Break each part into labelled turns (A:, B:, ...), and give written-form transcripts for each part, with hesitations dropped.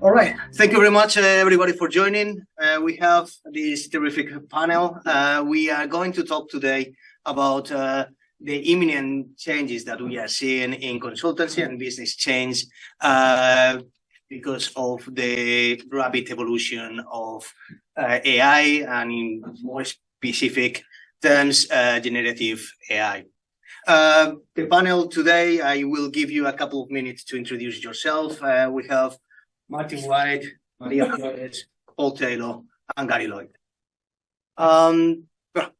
A: All right. Thank you very much, everybody, for joining. We have this terrific panel. We are going to talk today about the imminent changes that we are seeing in consultancy and business change because of the rapid evolution of AI, and in more specific terms, generative AI. The panel today, I will give you a couple of minutes to introduce yourself. We have Martin White, Maria Flores, Paul Taylor, and Gary Lloyd.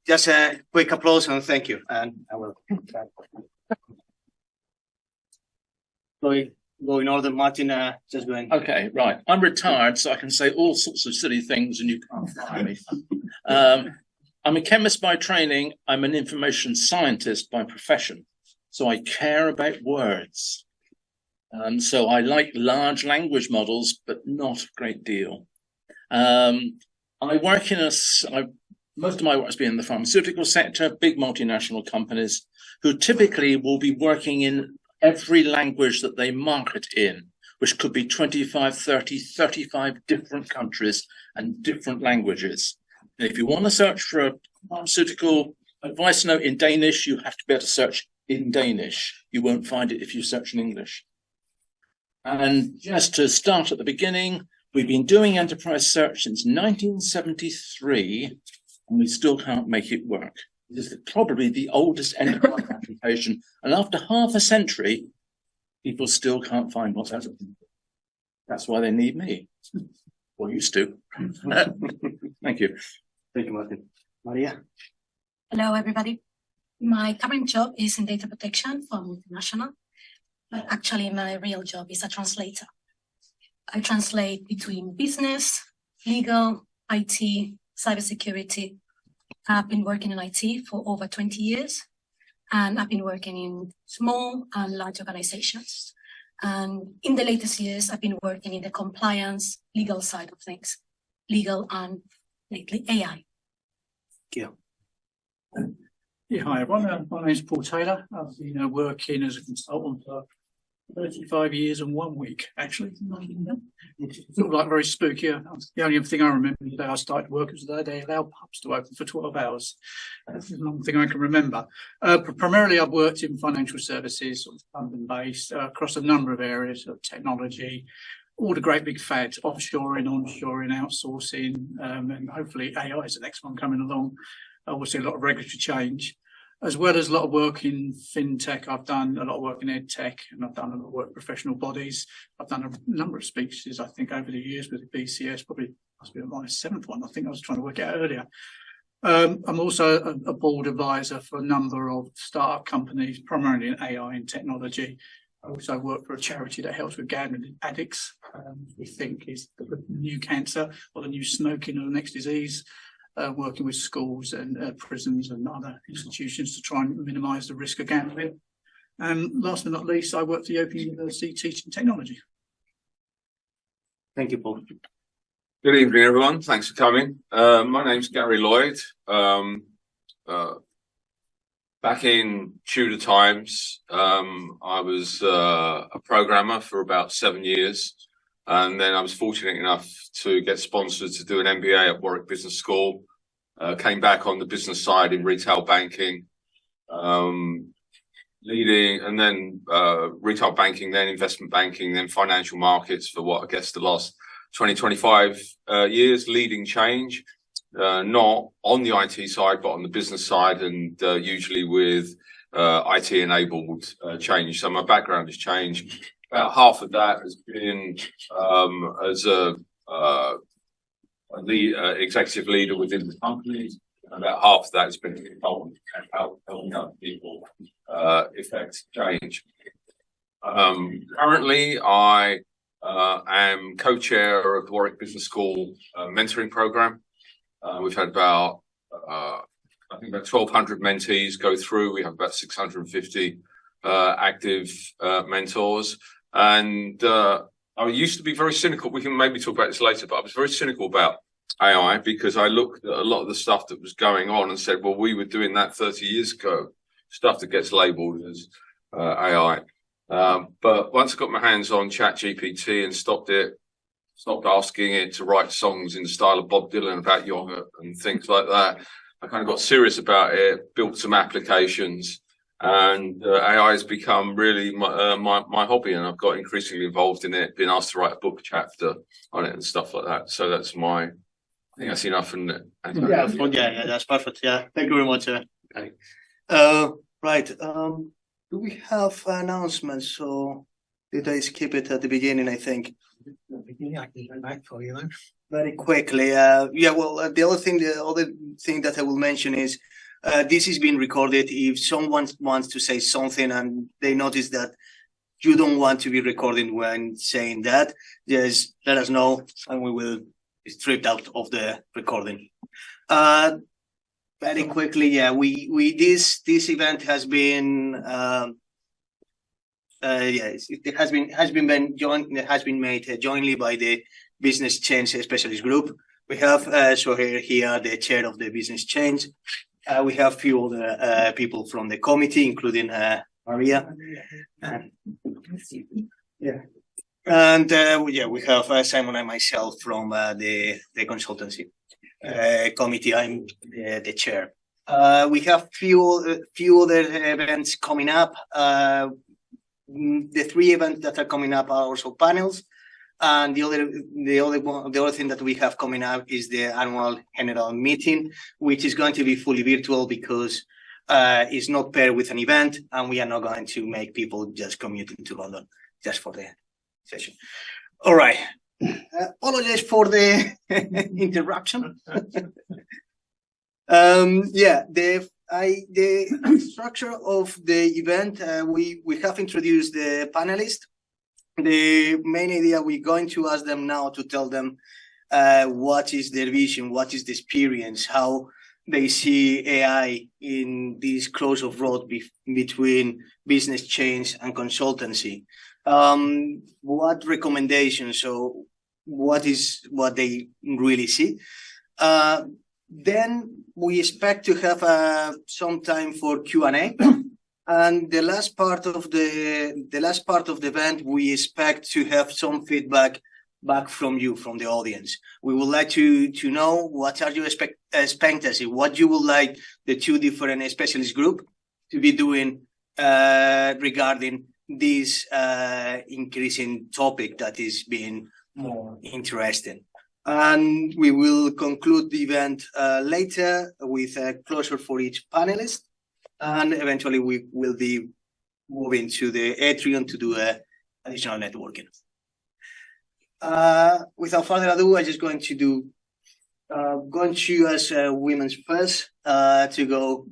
A: Just a quick applause and thank you. And I will go in order. Martin, just going.
B: Okay, right. I'm retired, so I can say all sorts of silly things and you can't fire me. I'm a chemist by training. I'm an information scientist by profession. So I care about words. And so I like large language models, but not a great deal. I work in most of my work has been in the pharmaceutical sector, big multinational companies who typically will be working in every language that they market in, which could be 25, 30, 35 different countries and different languages. And if you want to search for a pharmaceutical advice note in Danish, you have to be able to search in Danish. You won't find it if you search in English. And just to start at the beginning, we've been doing enterprise search since 1973, and we still can't make it work. This is probably the oldest enterprise application, and after half a century, people still can't find what's happening. That's why they need me. Or used to. Thank you.
A: Thank you, Martin. Maria?
C: Hello, everybody. My current job is in data protection for multinational, but actually my real job is a translator. I translate between business, legal, IT, cybersecurity. I've been working in IT for over 20 years, and I've been working in small and large organizations. And in the latest years, I've been working in the compliance, legal side of things, legal and lately AI.
A: Yeah.
D: Yeah, hi everyone. My name is Paul Taylor. I've been working as a consultant for 35 years and 1 week, actually. It's sort of like very spooky. The only thing I remember the day I started work was the day they allowed pubs to open for 12 hours. That's the long thing I can remember. Primarily, I've worked in financial services, sort of London-based, across a number of areas of technology, all the great big fads, offshoring, onshoring, outsourcing, and hopefully AI is the next one coming along. Obviously, a lot of regulatory change, as well as a lot of work in fintech. I've done a lot of work in ed tech, and I've done a lot of work with professional bodies. I've done a number of speeches, I think, over the years with the BCS, probably must be my 7th one. I think I was trying to work out earlier. I'm also a board advisor for a number of startup companies, primarily in AI and technology. I also work for a charity that helps with gambling addicts, we think is the new cancer or the new smoking or the next disease. Working with schools and prisons and other institutions to try and minimise the risk of gambling. And last but not least, I work for the Open University teaching technology.
A: Thank you, Paul.
E: Good evening, everyone. Thanks for coming. My name's Gary Lloyd. Back in Tudor times, I was a programmer for about 7 years. And then I was fortunate enough to get sponsored to do an MBA at Warwick Business School. Came back on the business side in retail banking, leading, and then retail banking, then investment banking, then financial markets for what I guess the last 20, 25 years, leading change, not on the IT side, but on the business side, and usually with IT-enabled change. So my background has changed. About half of that has been as a executive leader within the company. About half of that has been consultant and helping other people effect change. Currently, I am co-chair of the Warwick Business School mentoring program. We've had about, I think about 1,200 mentees go through. We have about 650 active mentors. And I used to be very cynical. We can maybe talk about this later, but I was very cynical about AI because I looked at a lot of the stuff that was going on and said, well, we were doing that 30 years ago, stuff that gets labeled as AI. But once I got my hands on ChatGPT and stopped it stopped asking it to write songs in the style of Bob Dylan about yoga and things like that. I kind of got serious about it, built some applications, and AI has become really my hobby, and I've got increasingly involved in it, been asked to write a book chapter on it and stuff like that. So that's I think that's enough. And
A: Yeah, that's perfect. Yeah, thank you very much. Right. Do we have announcements? So did I skip it at the beginning? I think.
F: I can go back for you then.
A: Very quickly. The other thing that I will mention is this is being recorded. If someone wants to say something and they notice that you don't want to be recorded when saying that, just let us know and we will be stripped out of the recording. Very quickly, this event has been it has been made jointly by the Business Change Specialist Group. We have here the chair of the Business Change. We have few other people from the committee, including Maria. And we have Simon and myself from the consultancy committee. I'm the chair. We have few other events coming up. The 3 events that are coming up are also panels, and the other thing that we have coming up is the annual general meeting, which is going to be fully virtual because it's not paired with an event, and we are not going to make people just commuting to London just for the session. All right. Apologies for the interruption. The structure of the event, we have introduced the panelists. The main idea, we're going to ask them now to tell them what is their vision, what is the experience, how they see AI in this cross of road between business change and consultancy. What recommendations, so what they really see. Then we expect to have some time for Q&A, and the last part of the event, we expect to have some feedback back from you, from the audience. We would like to know what are your expectancy, what you would like the 2 different specialist group to be doing regarding this increasing topic that is being more interesting. And we will conclude the event later with a closure for each panelist, and eventually we will be moving to the atrium to do additional networking. Without further ado, I'm just going to ask women's first to go.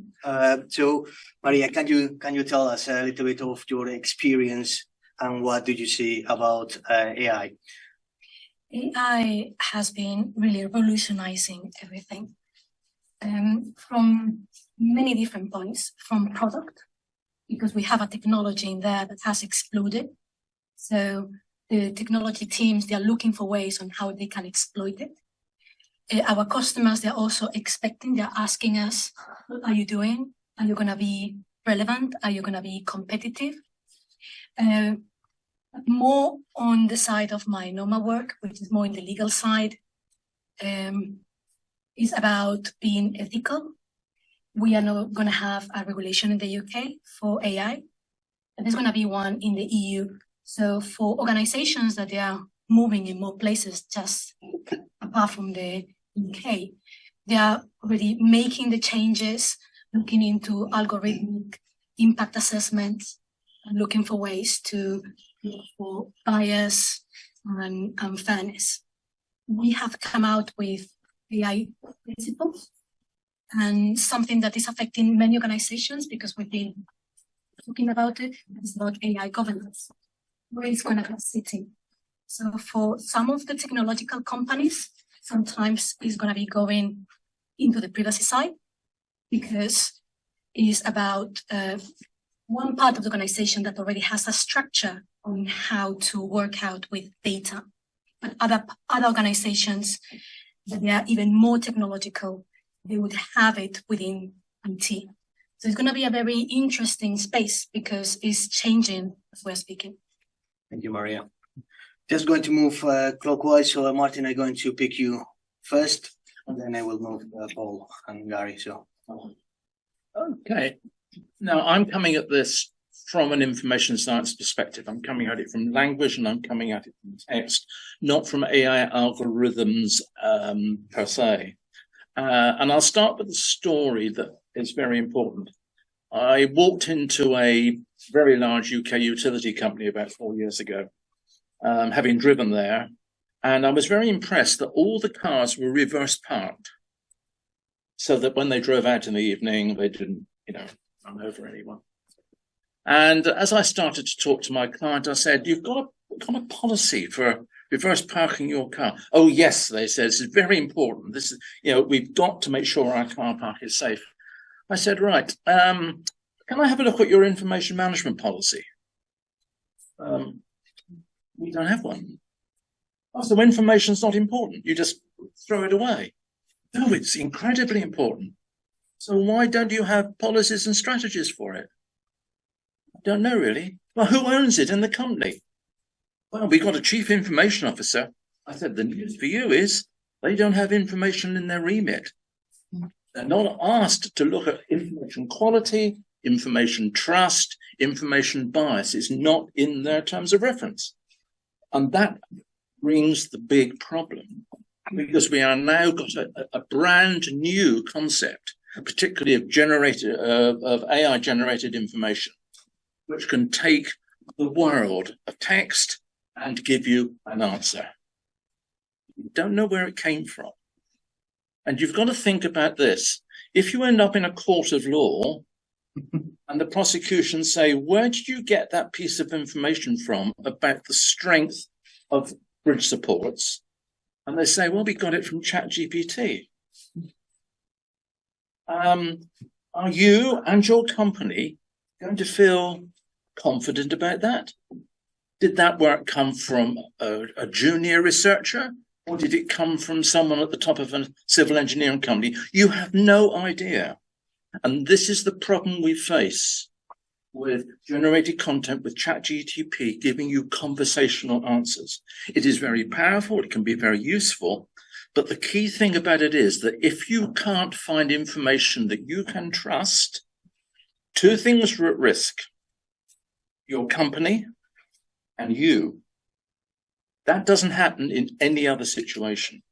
A: So Maria, can you tell us a little bit of your experience and what did you see about AI?
C: AI has been really revolutionizing everything from many different points, from product, because we have a technology in there that has exploded. So the technology teams, they are looking for ways on how they can exploit it. Our customers, they're also expecting, they're asking us, what are you doing? Are you going to be relevant? Are you going to be competitive? More on the side of my normal work, which is more in the legal side, is about being ethical. We are now going to have a regulation in the UK for AI, and there's going to be one in the EU. So for organizations that they are moving in more places, just apart from the UK, they are already making the changes, looking into algorithmic impact assessments, and looking for ways to look for bias and fairness. We have come out with AI principles, and something that is affecting many organizations because we've been talking about it, is about AI governance, where it's going to be sitting. So for some of the technological companies, sometimes it's going to be going into the privacy side because it's about one part of the organization that already has a structure on how to work out with data. But other organizations that they are even more technological, they would have it within IT. So it's going to be a very interesting space because it's changing as we're speaking.
A: Thank you, Maria. Just going to move clockwise. So Martin, I'm going to pick you first, and then I will move Paul and Gary. So.
B: Okay. Now I'm coming at this from an information science perspective. I'm coming at it from language and I'm coming at it from text, not from AI algorithms per se. And I'll start with a story that is very important. I walked into a very large UK utility company about 4 years ago, having driven there, and I was very impressed that all the cars were reverse parked, so that when they drove out in the evening, they didn't, run over anyone. And as I started to talk to my client, I said, "You've got a policy for reverse parking your car." "Oh, yes," they said, "this is very important. This is, we've got to make sure our car park is safe." I said, "Right, can I have a look at your information management policy?" "We don't have one." "Oh, so information's not important. You just throw it away." "No, it's incredibly important." "So why don't you have policies and strategies for it?" "I don't know, really." "Well, who owns it in the company?" "Well, we've got a chief information officer." I said, "The news for you is they don't have information in their remit. They're not asked to look at information quality, information trust, information bias. It's not in their terms of reference." And that brings the big problem, because we are now got a brand new concept, particularly of AI generated information, which can take the world of text and give you an answer. You don't know where it came from. And you've got to think about this. If you end up in a court of law and the prosecution say, "Where did you get that piece of information from about the strength of bridge supports?" And they say, "Well, we got it from ChatGPT." Are you and your company going to feel confident about that? Did that work come from a junior researcher, or did it come from someone at the top of a civil engineering company? You have no idea. And this is the problem we face with generated content with ChatGPT giving you conversational answers. It is very powerful, it can be very useful, but the key thing about it is that if you can't find information that you can trust, two things are at risk: your company and you. That doesn't happen in any other situation.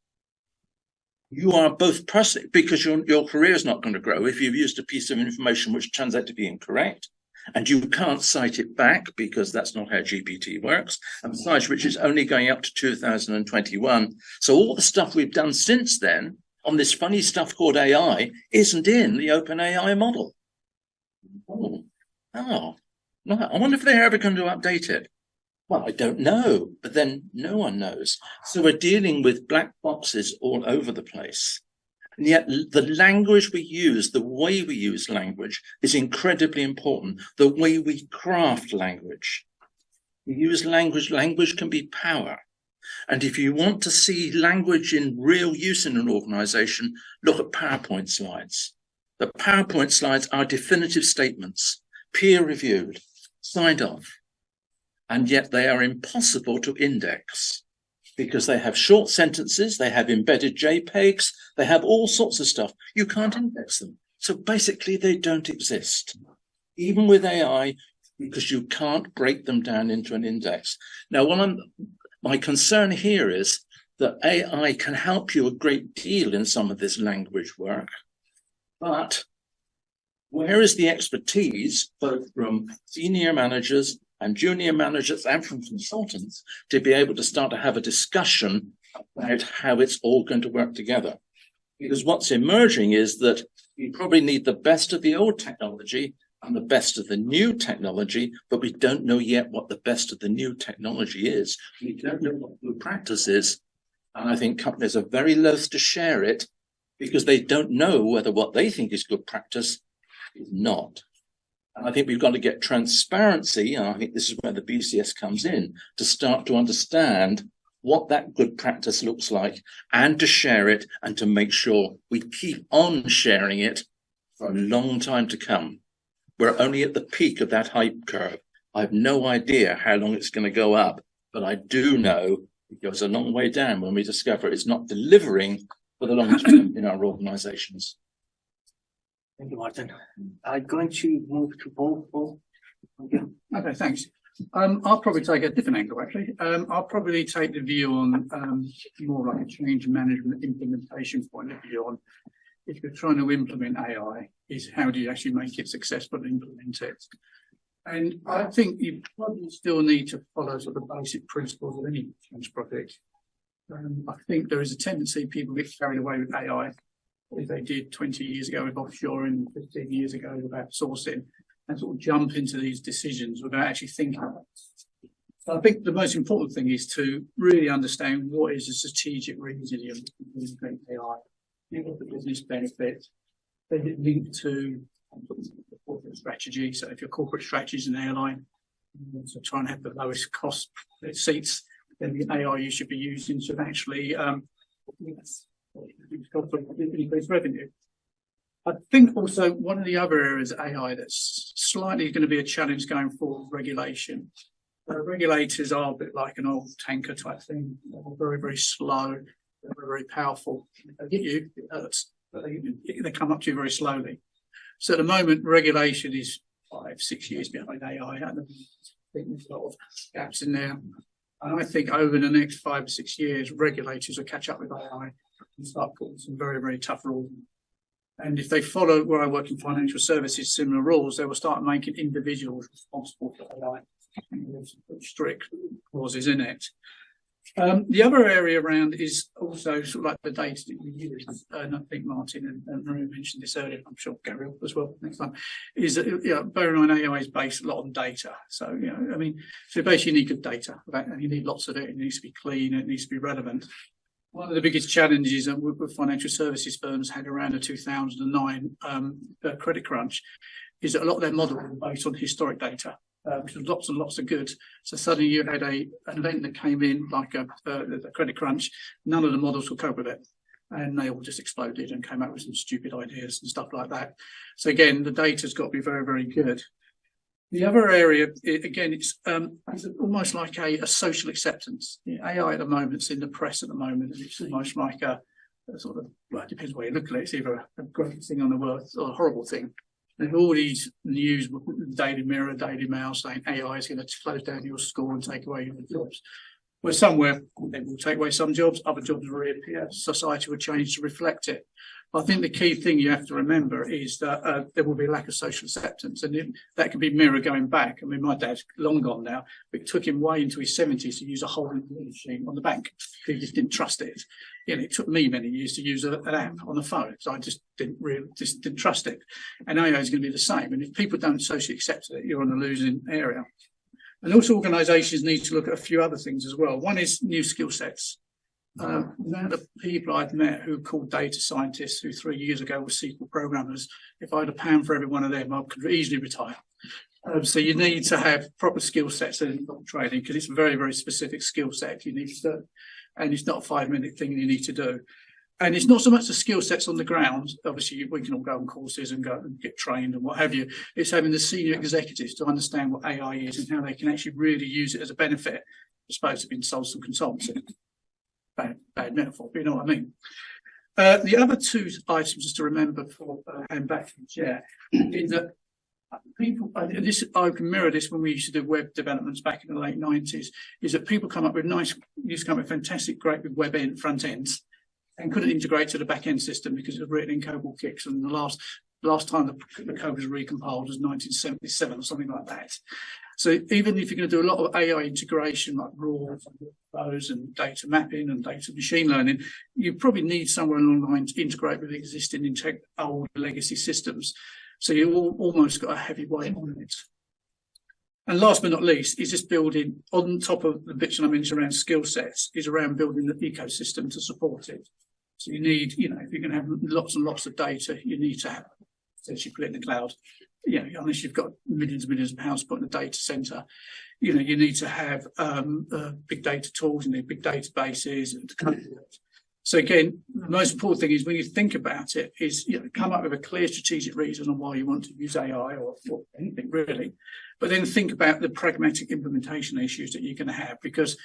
B: You are both personally, because your career is not going to grow if you've used a piece of information which turns out to be incorrect, and you can't cite it back because that's not how GPT works, and besides which is only going up to 2021. So all the stuff we've done since then on this funny stuff called AI isn't in the OpenAI model. No. I wonder if they're ever going to update it. Well, I don't know, but then no one knows. So we're dealing with black boxes all over the place. And yet the language we use, the way we use language is incredibly important. The way we craft language. We use language can be power. And if you want to see language in real use in an organization, look at PowerPoint slides. The PowerPoint slides are definitive statements, peer-reviewed, signed off. And yet they are impossible to index because they have short sentences, they have embedded JPEGs, they have all sorts of stuff. You can't index them. So basically they don't exist, even with AI, because you can't break them down into an index. Now, my concern here is that AI can help you a great deal in some of this language work, but where is the expertise, both from senior managers and junior managers and from consultants, to be able to start to have a discussion about how it's all going to work together? Because what's emerging is that we probably need the best of the old technology and the best of the new technology, but we don't know yet what the best of the new technology is. We don't know what good practice is. And I think companies are very loath to share it because they don't know whether what they think is good practice is not. And I think we've got to get transparency, and I think this is where the BCS comes in, to start to understand what that good practice looks like and to share it and to make sure we keep on sharing it for a long time to come. We're only at the peak of that hype curve. I have no idea how long it's going to go up, But I do know it goes a long way down when we discover it's not delivering for the long term in our organisations.
A: Thank you, Martin. I'm going to move to Paul. Paul.
D: Okay, thanks. I'll probably take a different angle, actually. I'll probably take the view on more like a change management implementation point of view on if you're trying to implement AI, is how do you actually make it successful and implement it? And I think you probably still need to follow sort of basic principles of any change project. I think there is a tendency people get carried away with AI, as they did 20 years ago with offshoring, 15 years ago with outsourcing, and sort of jump into these decisions without actually thinking about it. So I think the most important thing is to really understand what is the strategic reason you're implementing AI. Think of the business benefit. Is it linked to the corporate strategy? So if your corporate strategy is an airline, so try and have the lowest cost seats, then the AI you should be using should actually increase revenue. I think also one of the other areas of AI that's slightly going to be a challenge going forward is regulation. Regulators are a bit like an old tanker type thing. They're very, very slow. They're very, very powerful. They hit you, it hurts, but they come up to you very slowly. So at the moment, regulation is 5-6 years behind AI. I think there's a lot of gaps in there. And I think over the next 5 or 6 years, regulators will catch up with AI and start putting some very, very tough rules. And if they follow where I work in financial services, similar rules, they will start making individuals responsible for AI. There's strict clauses in it. The other area around is also sort of like the data that we use, and I think Martin and Maria mentioned this earlier, I'm sure Gary will as well next time, is that bearing in mind AI is based a lot on data. So, I mean, so basically you need good data, and you need lots of it, it needs to be clean, it needs to be relevant. One of the biggest challenges that with financial services firms had around the 2009 credit crunch is that a lot of their models were based on historic data. Which was lots and lots of good. So suddenly you had an event that came in like a credit crunch. None of the models would cope with it, and they all just exploded and came out with some stupid ideas and stuff like that. So again, the data's got to be very, very good. The other area, again, it's almost like a social acceptance. AI at the moment is in the press at the moment, and it's almost like a sort of, well, it depends where you look at it. It's either a great thing on the world or a horrible thing. There's all these news, Daily Mirror, Daily Mail saying AI is going to close down your school and take away your jobs. Well, somewhere it will take away some jobs, other jobs will reappear. Society will change to reflect it. I think the key thing you have to remember is that there will be a lack of social acceptance, and that can be mirror going back. I mean, my dad's long gone now, but it took him way into his 70s to use a whole machine on the bank. He just didn't trust it. It took me many years to use an app on the phone, so I just didn't trust it. And AI is going to be the same. And if people don't socially accept it, you're on a losing area. And also, organisations need to look at a few other things as well. One is new skill sets. The amount of people I've met who called data scientists who 3 years ago were SQL programmers, if I had £1 for every one of them, I could easily retire. So you need to have proper skill sets and training, because it's a very, very specific skill set you need to do. And it's not a 5-minute thing you need to do. And it's not so much the skill sets on the ground. Obviously, we can all go on courses and go and get trained and what have you. It's having the senior executives to understand what AI is and how they can actually really use it as a benefit, as opposed to being sold some consultancy. Bad metaphor, but you know what I mean. The other two items just to remember before I hand back to the chair is that people, and this, I can mirror this when we used to do web developments back in the late 90s, is that people come up with used to come up with fantastic, great with web end, front ends, and couldn't integrate to the back end system because it was written in COBOL kicks, and the last time the code was recompiled was 1977 or something like that. So even if you're going to do a lot of AI integration like raw and data mapping and data machine learning, you probably need somewhere along the line to integrate with existing old legacy systems. So you almost got a heavy weight on it. And last but not least is just building, on top of the bits I mentioned around skill sets, is around building the ecosystem to support it. So you need, if you're going to have lots and lots of data, you need to have essentially put it in the cloud. Unless you've got millions and millions of pounds put in a data center, you need to have big data tools, you need big databases. So again, the most important thing is when you think about it is, come up with a clear strategic reason on why you want to use AI or anything really, but then think about the pragmatic implementation issues that you're going to have, because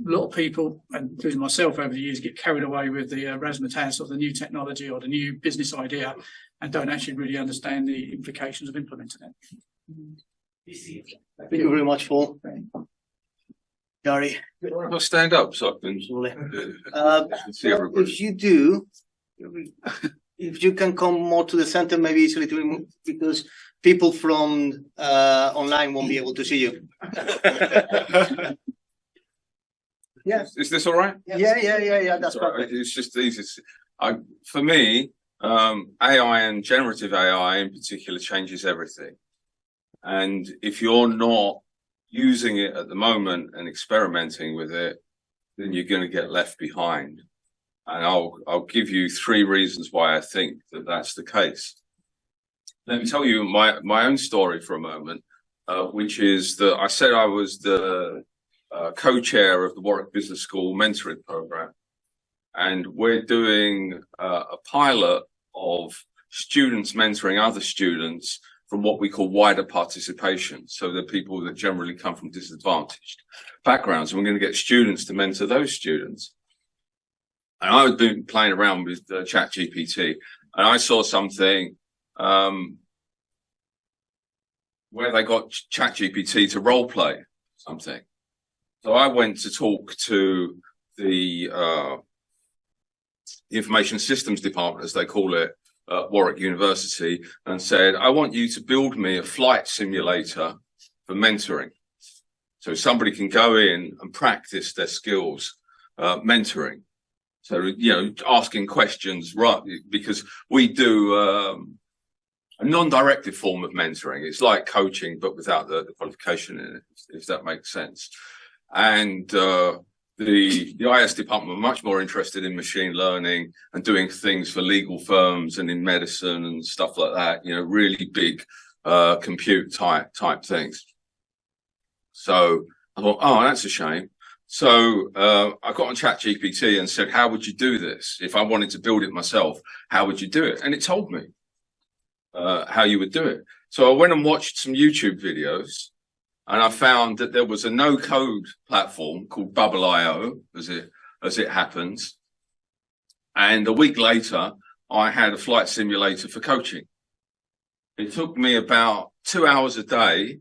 D: a lot of people, including myself over the years, get carried away with the razzmatazz of the new technology or the new business idea and don't actually really understand the implications of implementing it.
A: Thank you very much, Paul. Gary.
E: I'll stand up so I can see everybody.
A: If you can come more to the center, maybe easily to remove, because people from online won't be able to see you. Yeah.
E: Is this all right?
A: Yeah. That's
E: right.
A: perfect.
E: It's just easy. For me, AI and generative AI in particular changes everything. And if you're not using it at the moment and experimenting with it, then you're going to get left behind. And I'll give you 3 reasons why I think that that's the case. Let me tell you my own story for a moment, which is that I said I was the co-chair of the Warwick Business School mentoring program. And we're doing a pilot of students mentoring other students from what we call wider participation. So the people that generally come from disadvantaged backgrounds. And we're going to get students to mentor those students. And I've been playing around with ChatGPT, and I saw something where they got ChatGPT to role play something. So I went to talk to the information systems department, as they call it, at Warwick University, and said, I want you to build me a flight simulator for mentoring. So somebody can go in and practice their skills mentoring. So, asking questions, right? Because we do a non-directive form of mentoring. It's like coaching, but without the qualification in it, if that makes sense. And the IS department were much more interested in machine learning and doing things for legal firms and in medicine and stuff like that, really big compute type things. So I thought, oh, that's a shame. So I got on ChatGPT and said, how would you do this? If I wanted to build it myself, how would you do it? And it told me how you would do it. So I went and watched some YouTube videos, and I found that there was a no-code platform called Bubble.io, as it happens. And a week later, I had a flight simulator for coaching. It took me about 2 hours a day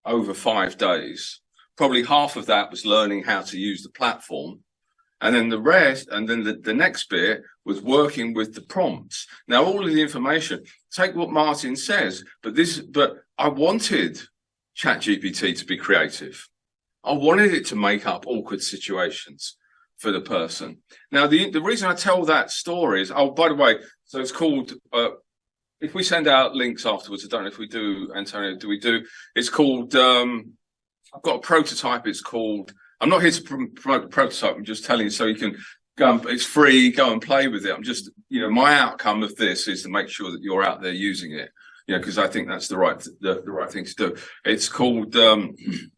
E: over 5 days. Probably half of that was learning how to use the platform. And then the rest, and then the next bit was working with the prompts. Now, all of the information, take what Martin says, but I wanted ChatGPT to be creative. I wanted it to make up awkward situations for the person. Now, the reason I tell that story is, oh, by the way, so it's called, if we send out links afterwards, I don't know if we do, Antonio, it's called, I've got a prototype, it's called, I'm not here to promote the prototype, I'm just telling you so you can go, it's free, go and play with it. I'm just, my outcome of this is to make sure that you're out there using it. Because I think that's the right thing to do. It's called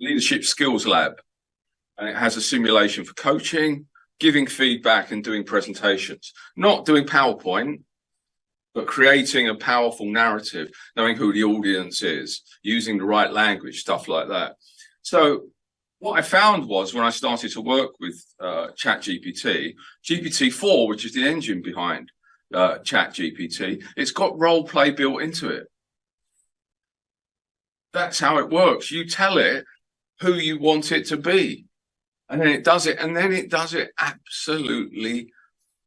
E: Leadership Skills Lab, and it has a simulation for coaching, giving feedback, and doing presentations. Not doing PowerPoint, but creating a powerful narrative, knowing who the audience is, using the right language, stuff like that. So what I found was when I started to work with ChatGPT, GPT-4, which is the engine behind ChatGPT, it's got role play built into it. That's how it works. You tell it who you want it to be, and then it does it, and then it does it absolutely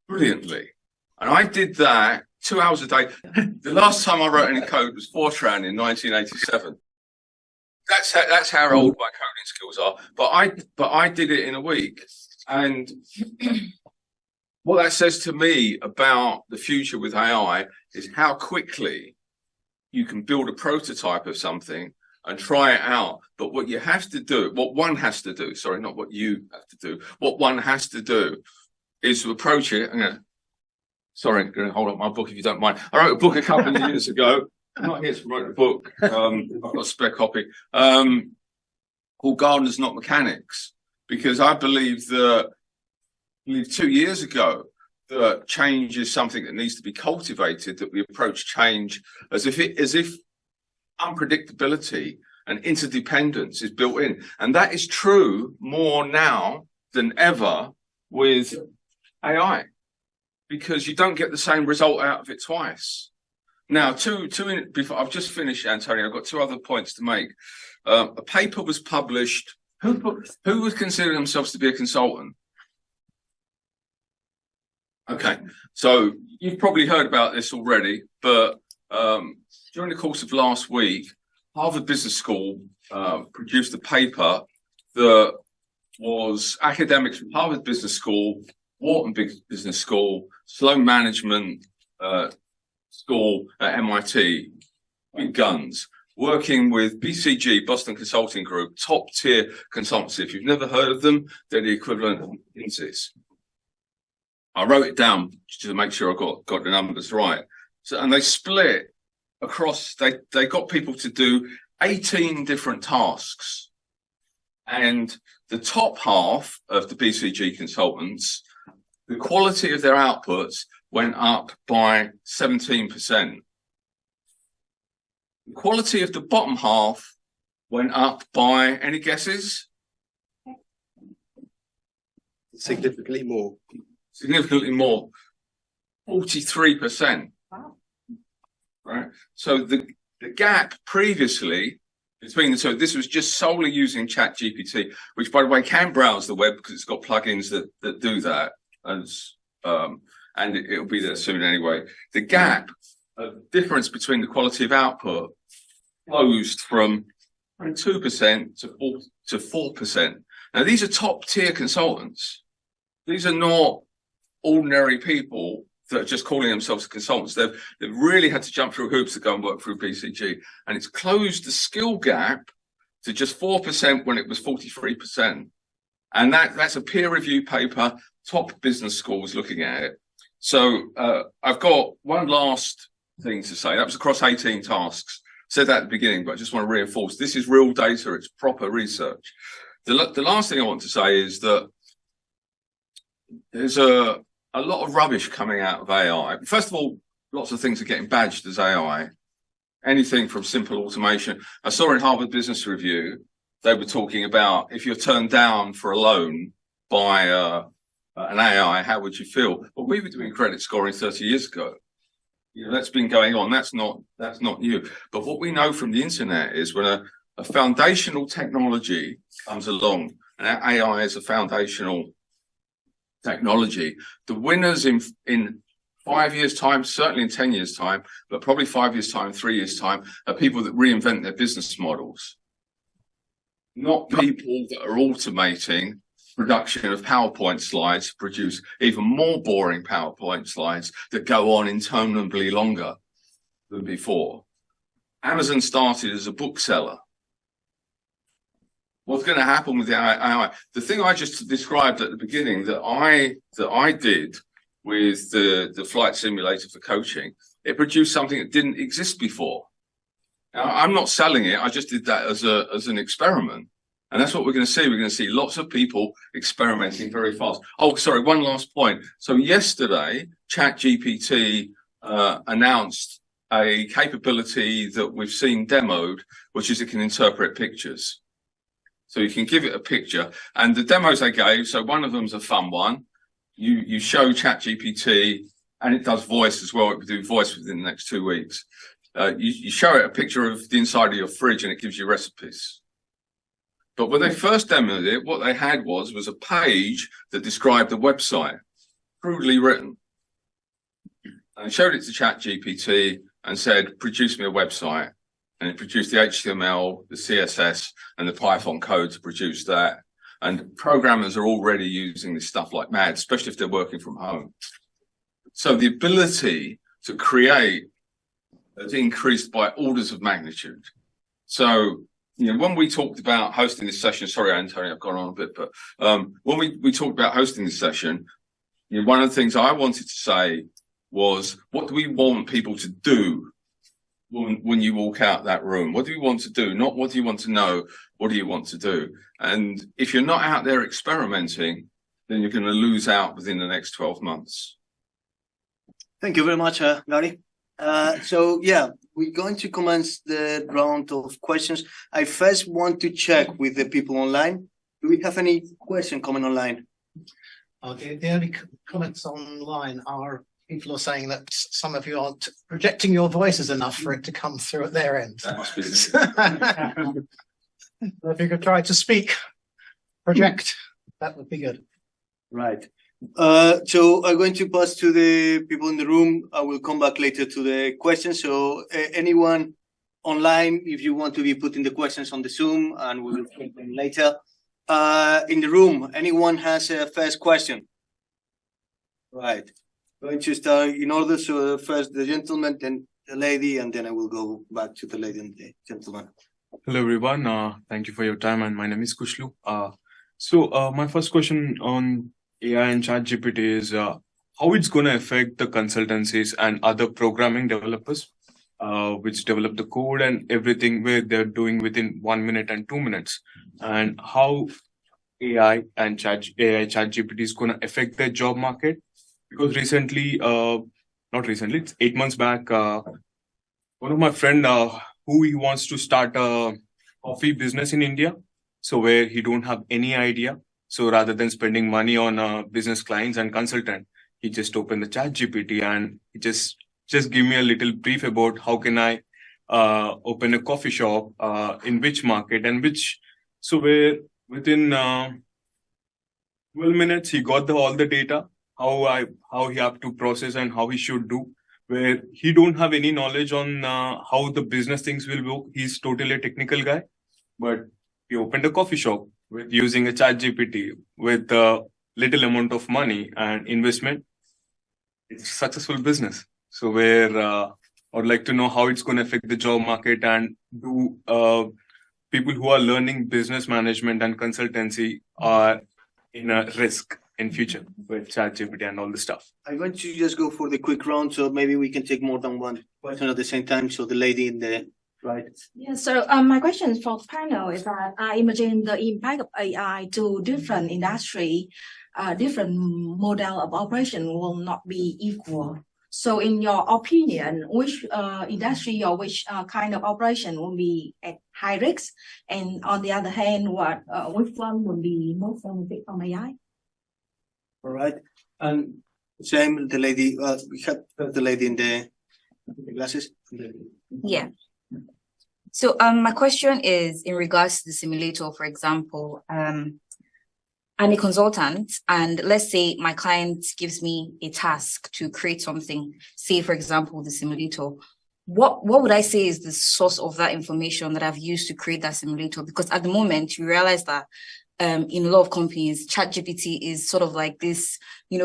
E: brilliantly. And I did that 2 hours a day. The last time I wrote any code was Fortran in 1987. That's how old my coding skills are. But I did it in a week, and what that says to me about the future with AI is how quickly you can build a prototype of something and try it out. But what you have to do, what one has to do, sorry, not what you have to do, what one has to do is to approach it. I'm going to hold up my book if you don't mind. I wrote a book a couple of years ago. I'm not here to write a book. I've got a spare copy called Gardeners Not Mechanics, because I believe 2 years ago that change is something that needs to be cultivated, that we approach change as if unpredictability and interdependence is built in. And that is true more now than ever with AI, because you don't get the same result out of it twice. Now, before I've just finished, Antonio, I've got two other points to make. A paper was published. Who would consider themselves to be a consultant? Okay, so you've probably heard about this already, but during the course of last week, Harvard Business School produced a paper that was academics from Harvard Business School, Wharton Business School, Sloan Management School at MIT, big guns, working with BCG, Boston Consulting Group, top tier consultancy. If you've never heard of them, they're the equivalent of McKinsey's. I wrote it down to make sure I got the numbers right. So, and they split across, they got people to do 18 different tasks. And the top half of the BCG consultants, the quality of their outputs went up by 17%. The quality of the bottom half went up by, any guesses?
G: Significantly more.
E: Significantly more, 43%.
C: Wow.
E: Right. So the gap previously between the two, this was just solely using ChatGPT, which, by the way, can browse the web because it's got plugins that do that, and it'll be there soon anyway. The gap of difference between the quality of output closed from 2% to 4%. Now, these are top tier consultants. These are not ordinary people that are just calling themselves consultants. They've really had to jump through hoops to go and work through BCG. And it's closed the skill gap to just 4% when it was 43%. And that's a peer review paper, top business schools looking at it. So I've got one last thing to say. That was across 18 tasks. Said that at the beginning, but I just want to reinforce this is real data. It's proper research. The last thing I want to say is that there's a lot of rubbish coming out of AI. First of all, lots of things are getting badged as AI. Anything from simple automation. I saw in Harvard Business Review, they were talking about if you're turned down for a loan by an AI, how would you feel? Well, we were doing credit scoring 30 years ago. You know, that's been going on. That's not new. But what we know from the internet is when a foundational technology comes along, and AI is a foundational technology, the winners in 5 years' time, certainly in 10 years' time, but probably 5 years' time, 3 years' time, are people that reinvent their business models, not people that are automating production of PowerPoint slides to produce even more boring PowerPoint slides that go on interminably longer than before. Amazon started as a bookseller. What's going to happen with the AI? The thing I just described at the beginning that I did with the flight simulator for coaching, it produced something that didn't exist before. Now, I'm not selling it. I just did that as an experiment. And that's what we're going to see. We're going to see lots of people experimenting very fast. Oh, sorry, one last point. So yesterday, ChatGPT announced a capability that we've seen demoed, which is it can interpret pictures. So you can give it a picture, and the demos they gave, so one of them's a fun one. You show ChatGPT, and it does voice as well. It will do voice within the next 2 weeks. You show it a picture of the inside of your fridge, and it gives you recipes. But when they first demoed it, what they had was a page that described the website, crudely written. And I showed it to ChatGPT and said, produce me a website. And it produced the HTML, the CSS, and the Python code to produce that. And programmers are already using this stuff like mad, especially if they're working from home. So the ability to create has increased by orders of magnitude. So, you know, when we talked about hosting this session, sorry, Antonio, I've gone on a bit, but when we talked about hosting this session, you know, one of the things I wanted to say was, what do we want people to do when you walk out that room? What do you want to do? Not what do you want to know, what do you want to do? And if you're not out there experimenting, then you're going to lose out within the next 12 months.
A: Thank you very much, Gary. So yeah, we're going to commence the round of questions. I first want to check with the people online. Do we have any question coming online?
F: The only comments online are people are saying that some of you aren't projecting your voices enough for it to come through at their end.
E: That must be
F: If you could try to speak, project, that would be good.
A: Right. So I'm going to pass to the people in the room. I will come back later to the questions. So anyone online, if you want to be putting the questions on the Zoom, and we will take them later. In the room, anyone has a first question? Right. Going to start in order. So first the gentleman, then the lady, and then I will go back to the lady and the gentleman.
H: Hello, everyone. Thank you for your time. And my name is Kushlu. So my first question on AI and ChatGPT is how it's going to affect the consultancies and other programming developers, which develop the code and everything where they're doing within 1 minute and 2 minutes, and how AI and ChatGPT is going to affect their job market. Because recently, not recently, it's 8 months back, one of my friend who he wants to start a coffee business in India. So where he don't have any idea. So rather than spending money on business clients and consultant, he just opened the ChatGPT and he just give me a little brief about how can I open a coffee shop in which market and which. So where within 12 minutes he got all the data, how he have to process and how he should do. Where he don't have any knowledge on how the business things will work. He's totally a technical guy, but he opened a coffee shop with using a ChatGPT with a little amount of money and investment. It's a successful business. So where I would like to know how it's going to affect the job market, and do people who are learning business management and consultancy are in a risk in future with ChatGPT and all the stuff.
A: I'm going to just go for the quick round, so maybe we can take more than one question at the same time. So the lady in the right.
I: Yeah, so my question for the panel is that I imagine the impact of AI to different industry, different model of operation will not be equal. So in your opinion, which industry or which kind of operation will be at high risk? And on the other hand, which one will be most benefit from AI?
A: All right. And same, the lady, we have the lady in the glasses.
J: Yeah. So my question is in regards to the simulator, for example. I'm a consultant, and let's say my client gives me a task to create something, say, for example, the simulator. What would I say is the source of that information that I've used to create that simulator? Because at the moment, you realize that in a lot of companies, ChatGPT is sort of like this,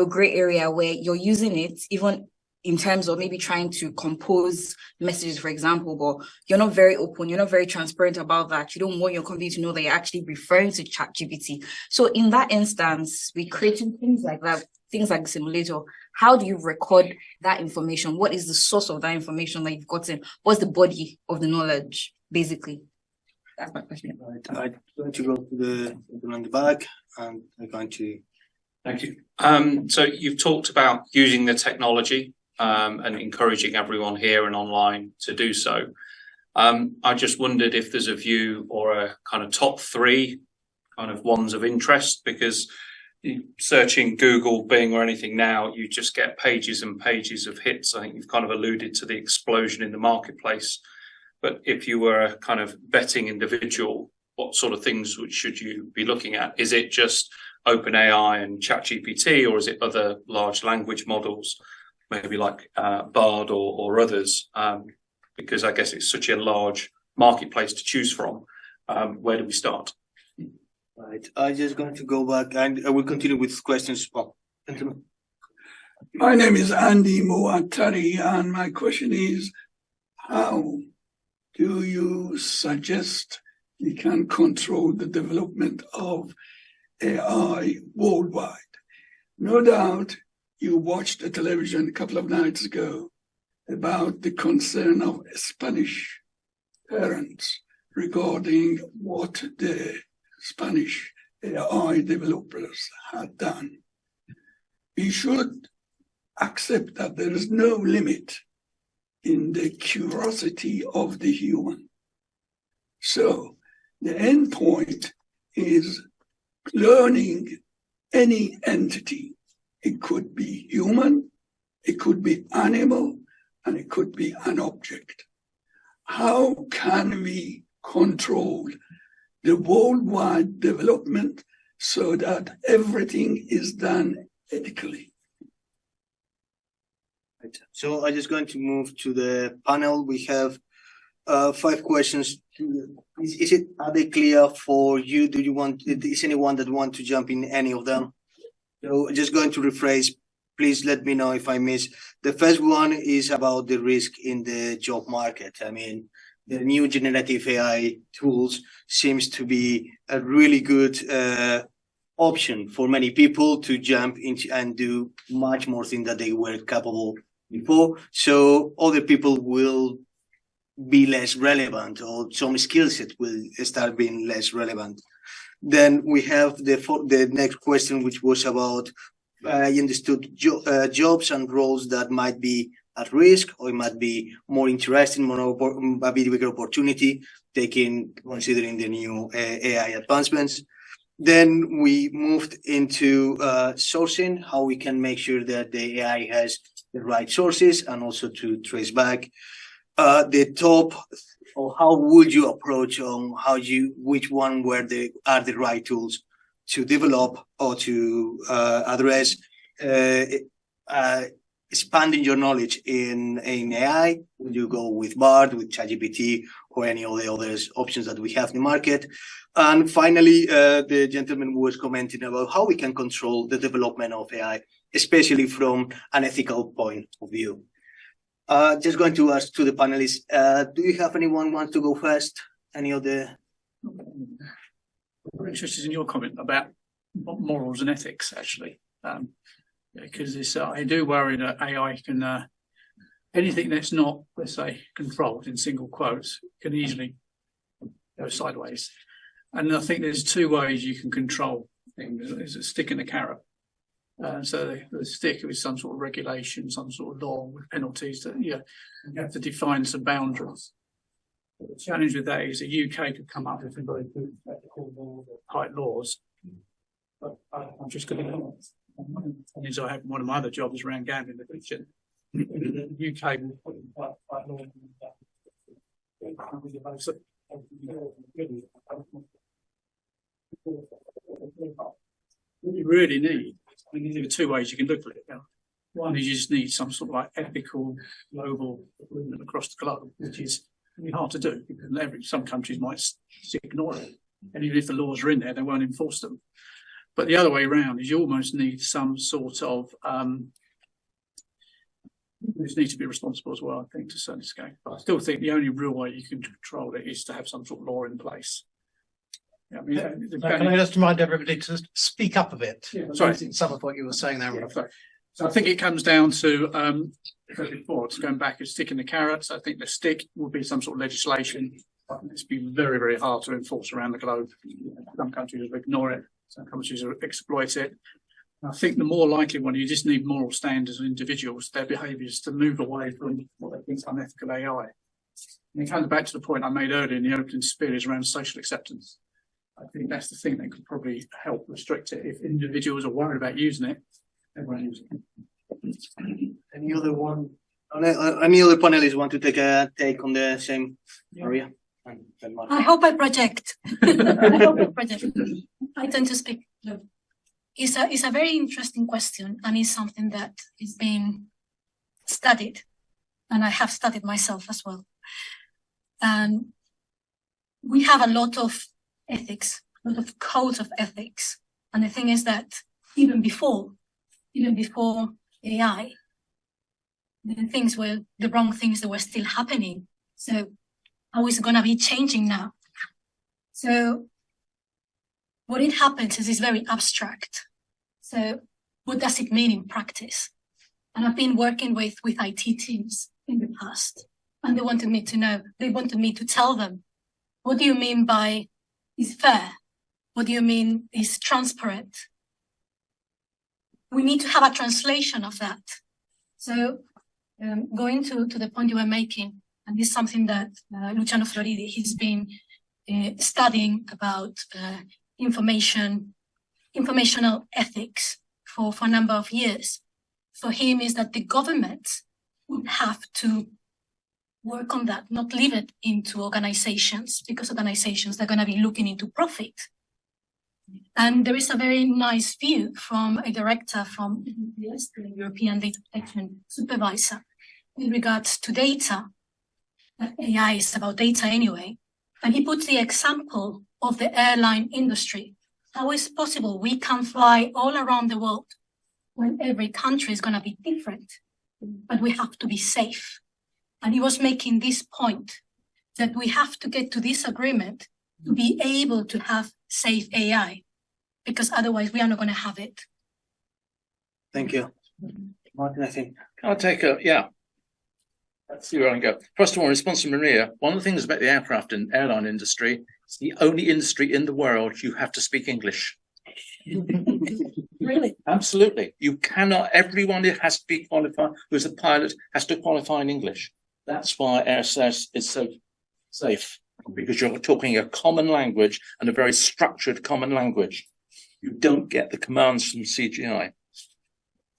J: gray area where you're using it, even in terms of maybe trying to compose messages, for example, but you're not very open, you're not very transparent about that. You don't want your company to know that you're actually referring to ChatGPT. So in that instance, we're creating things like that, things like the simulator. How do you record that information? What is the source of that information that you've gotten? What's the body of the knowledge, basically? That's my question.
A: Right. I'm going to go to the people on the back, and I'm going to.
K: Thank you. So you've talked about using the technology and encouraging everyone here and online to do so. I just wondered if there's a view or a kind of top 3 kind of ones of interest, because searching Google, Bing or anything now, you just get pages and pages of hits. I think you've kind of alluded to the explosion in the marketplace. But if you were a kind of betting individual, what sort of things should you be looking at? Is it just OpenAI and ChatGPT, or is it other large language models, maybe like Bard or others? Because I guess it's such a large marketplace to choose from. Where do we start?
A: Right. I'm just going to go back, and I will continue with questions. Well,
L: my name is Andy Moatari, and my question is, how do you suggest we can control the development of AI worldwide? No doubt you watched a television a couple of nights ago about the concern of Spanish parents regarding what the Spanish AI developers had done. We should accept that there is no limit in the curiosity of the human. So the end point is learning any entity. It could be human, it could be animal, and it could be an object. How can we control the worldwide development so that everything is done ethically?
A: So I'm just going to move to the panel. We have 5 questions. Are they clear for you? Is anyone that want to jump in any of them? So I'm just going to rephrase. Please let me know if I miss. The first one is about the risk in the job market. I mean, the new generative AI tools seems to be a really good option for many people to jump into and do much more things that they were capable before. So other people will be less relevant, or some skill set will start being less relevant. Then we have the next question, which was about I understood jobs and roles that might be at risk, or it might be more interesting, a bigger opportunity, considering the new AI advancements. Then we moved into sourcing, how we can make sure that the AI has the right sources, and also to trace back the top, or how would you approach on which one are the right tools to develop or to address expanding your knowledge in AI? Would you go with BARD, with ChatGPT, or any of the other options that we have in the market? And finally, the gentleman was commenting about how we can control the development of AI, especially from an ethical point of view. Just going to ask to the panelists, do you have anyone want to go first? Any of the...
D: I'm interested in your comment about morals and ethics, actually, because I do worry that AI can, anything that's not, let's say, controlled in single quotes, can easily go sideways. And I think there's 2 ways you can control things. There's a stick and a carrot. So the stick is some sort of regulation, some sort of law with penalties that you have to define some boundaries. But the challenge with that is the UK could come up with some very good ethical laws or tight laws. But I'm just going to as I have one of my other jobs around gambling addiction. The UK will put in tight laws. What you really need, there are 2 ways you can look at it. One is you just need some sort of like ethical global agreement across the globe, which is really hard to do because some countries might just ignore it. And even if the laws are in there, they won't enforce them. But the other way around is you almost need some sort of you need to be responsible as well, I think, to a certain extent. But I still think the only real way you can control it is to have some sort of law in place. I mean,
F: can I just remind everybody to speak up a bit?
D: Yeah, sorry.
F: Some of what you were saying there.
D: Yeah, so I think it comes down to before it's going back, it's sticking the carrots. I think the stick would be some sort of legislation. It's been very, very hard to enforce around the globe. Some countries will ignore it. Some countries will exploit it. And I think the more likely one, you just need moral standards of individuals, their behaviours to move away from what they think is unethical AI. And it comes back to the point I made earlier in the opening spirit around social acceptance. I think that's the thing that could probably help restrict it. If individuals are worried about using it, everyone uses it.
A: Any other panelists want to take on the same area?
C: I hope I project. I tend to speak. It's a very interesting question, and it's something that is being studied, and I have studied myself as well. And we have a lot of ethics, a lot of codes of ethics. And the thing is that even before AI, the wrong things that were still happening. So how is it going to be changing now? So what it happens is it's very abstract. So what does it mean in practice? And I've been working with IT teams in the past, and they wanted me to tell them, what do you mean by is fair? What do you mean is transparent? We need to have a translation of that So going to the point you were making, and this is something that Luciano Floridi, he's been studying about informational ethics for a number of years. For him is that the government would have to work on that, not leave it into organizations, because organizations, they're going to be looking into profit. And there is a very nice view from a director from the European Data Protection Supervisor with regards to data. AI is about data anyway. And he puts the example of the airline industry. How is it possible we can fly all around the world when every country is going to be different, but we have to be safe? And he was making this point that we have to get to this agreement to be able to have safe AI, because otherwise we are not going to have it.
A: Thank you. Martin, I think.
B: Can I take let's see where I can go. First of all, in response to Maria, one of the things about the aircraft and airline industry, it's the only industry in the world you have to speak English.
C: Really?
B: Absolutely. You cannot, everyone who has to be qualified, who's a pilot, has to qualify in English. That's why air service is so safe, because you're talking a common language and a very structured common language. You don't get the commands from CGI.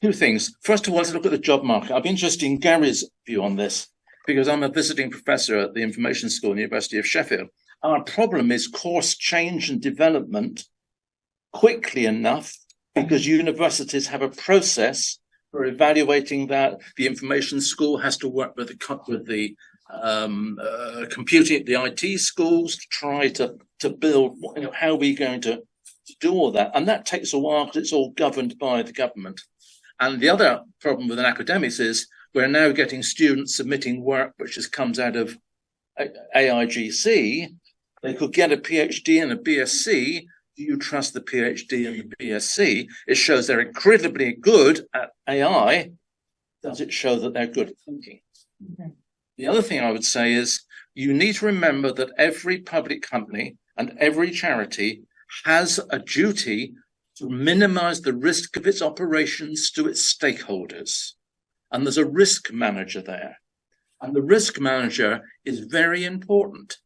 B: Two things. First of all, let's look at the job market. I'll be interested in Gary's view on this, because I'm a visiting professor at the Information School at the University of Sheffield. Our problem is course change and development quickly enough, because universities have a process for evaluating that. The Information School has to work with the computing, the IT schools to try to build, how we're going to do all that. And that takes a while because it's all governed by the government. And the other problem with an academics is we're now getting students submitting work which just comes out of AIGC. They could get a PhD and a BSc. Do you trust the PhD and the BSc? It shows they're incredibly good at AI. Does it show that they're good at thinking? Okay. The other thing I would say is you need to remember that every public company and every charity has a duty to minimize the risk of its operations to its stakeholders. And there's a risk manager there. And the risk manager is very important.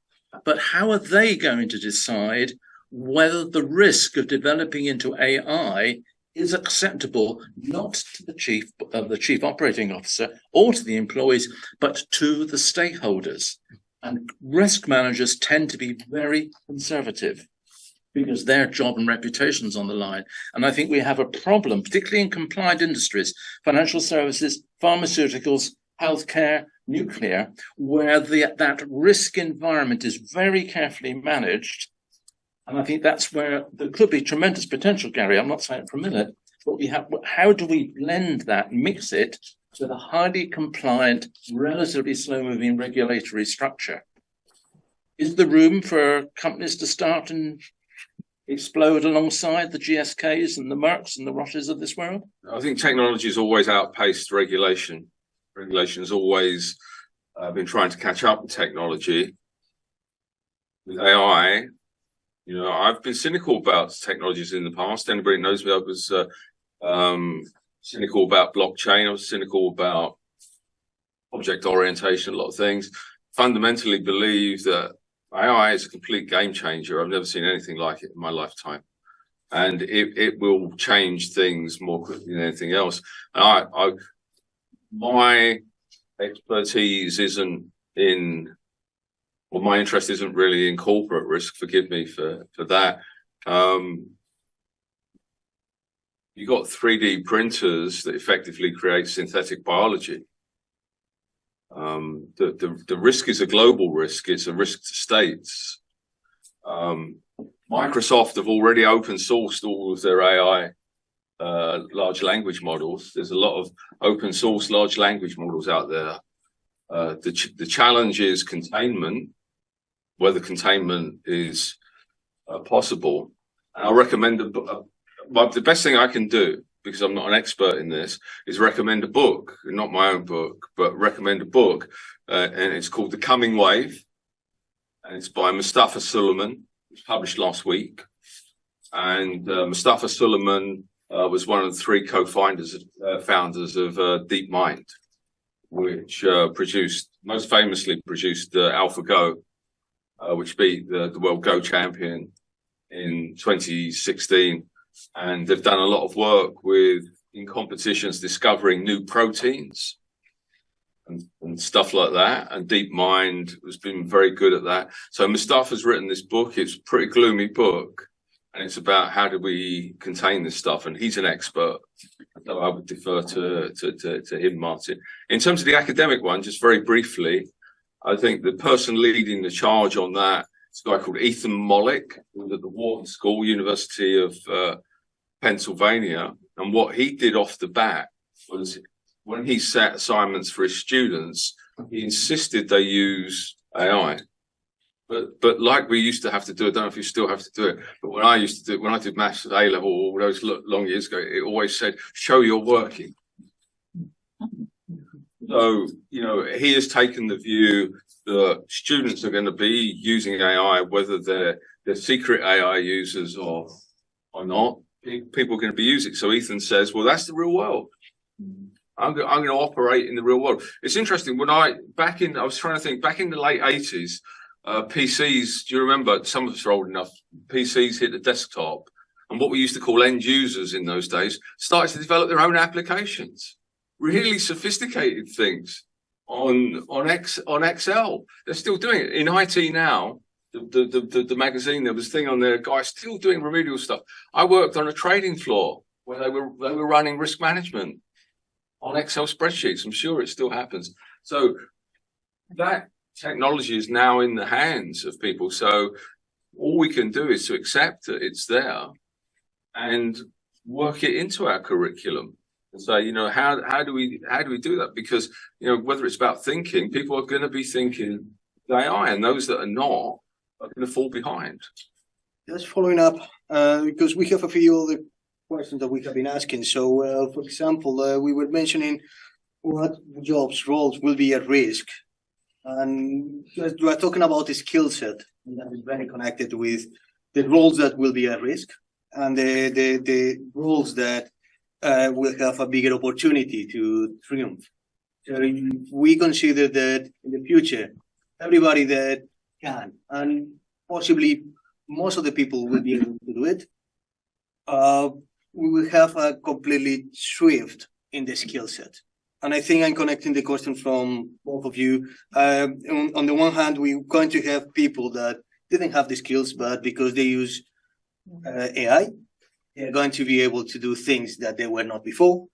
B: But how are they going to decide whether the risk of developing into AI is acceptable, not to the chief operating officer or to the employees, but to the stakeholders? And risk managers tend to be very conservative because their job and reputation's on the line. And I think we have a problem, particularly in compliant industries, financial services, pharmaceuticals, healthcare, nuclear, where that risk environment is very carefully managed. And I think that's where there could be tremendous potential, Gary. I'm not saying it for a minute, but how do we blend that, mix it with a highly compliant, relatively slow-moving regulatory structure? Is there room for companies to start and explode alongside the GSKs and the Mercks and the Rushes of this world?
E: I think technology has always outpaced regulation. Regulation has always been trying to catch up with technology. With AI, I've been cynical about technologies in the past. Anybody who knows me, I was cynical about blockchain. I was cynical about object orientation, a lot of things. Fundamentally believe that AI is a complete game changer. I've never seen anything like it in my lifetime. And it will change things more quickly than anything else. And my expertise isn't in, well, my interest isn't really in corporate risk. Forgive me for that. You've got 3D printers that effectively create synthetic biology. The risk is a global risk. It's a risk to states. Microsoft have already open sourced all of their AI large language models. There's a lot of open source large language models out there. The challenge is containment, whether containment is possible. I'll recommend the best thing I can do, because I'm not an expert in this, is recommend a book, not my own book, but recommend a book. And it's called The Coming Wave. And it's by Mustafa Suleyman. It was published last week. And Mustafa Suleyman was one of the three co-founders, founders of DeepMind, which most famously produced AlphaGo, which beat the World Go champion in 2016. And they've done a lot of work in competitions discovering new proteins and stuff like that. And DeepMind has been very good at that. So Mustafa's written this book. It's a pretty gloomy book. And it's about how do we contain this stuff. And he's an expert. So I would defer to him, Martin. In terms of the academic one, just very briefly, I think the person leading the charge on that is a guy called Ethan Mollick, who was at the Wharton School, University of Pennsylvania. And what he did off the bat was, when he set assignments for his students, he insisted they use AI. But like we used to have to do, I don't know if you still have to do it, but when I did maths at A level all those long years ago, it always said, show you're working. So, he has taken the view that students are going to be using AI, whether they're secret AI users or not. People are going to be using it. So Ethan says, well, that's the real world. I'm going to operate in the real world. It's interesting. I was trying to think, back in the late 80s, PCs, do you remember, some of us are old enough, PCs hit the desktop, and what we used to call end users in those days started to develop their own applications, really sophisticated things on Excel. They're still doing it. In IT now, the magazine, there was a thing on there, guys still doing remedial stuff. I worked on a trading floor where they were running risk management on Excel spreadsheets. I'm sure it still happens. So that technology is now in the hands of people. So all we can do is to accept that it's there and work it into our curriculum and say, how do we do that? Because, whether it's about thinking, people are going to be thinking AI, and those that are not are going to fall behind.
A: Just following up, because we have a few other questions that we have been asking. So, for example, we were mentioning what roles will be at risk. And we are talking about the skill set, and that is very connected with the roles that will be at risk and the roles that will have a bigger opportunity to triumph. So we consider that in the future, everybody that can, and possibly most of the people will be able to do it, we will have a completely shift in the skill set. And I think I'm connecting the question from both of you. On the one hand, we're going to have people that didn't have the skills, but because they use AI, they're going to be able to do things that they were not before.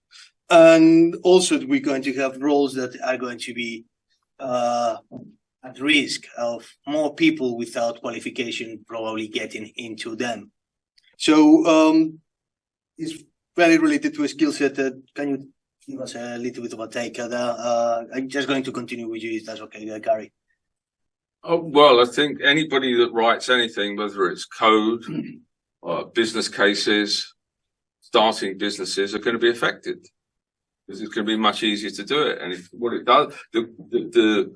A: And also, we're going to have roles that are going to be at risk of more people without qualification probably getting into them. So it's very related to a skill set. Can you give us a little bit of a take? I'm just going to continue with you, if that's okay, Gary.
E: Oh, well, I think anybody that writes anything, whether it's code or business cases, starting businesses, are going to be affected because it's going to be much easier to do it. And what it does, the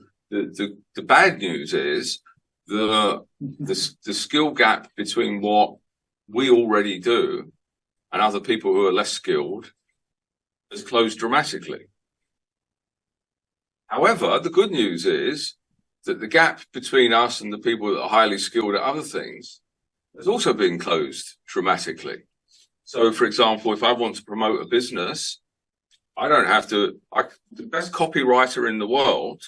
E: bad news is the skill gap between what we already do and other people who are less skilled has closed dramatically. However, the good news is that the gap between us and the people that are highly skilled at other things has also been closed dramatically. So, for example, if I want to promote a business, I don't have to, the best copywriter in the world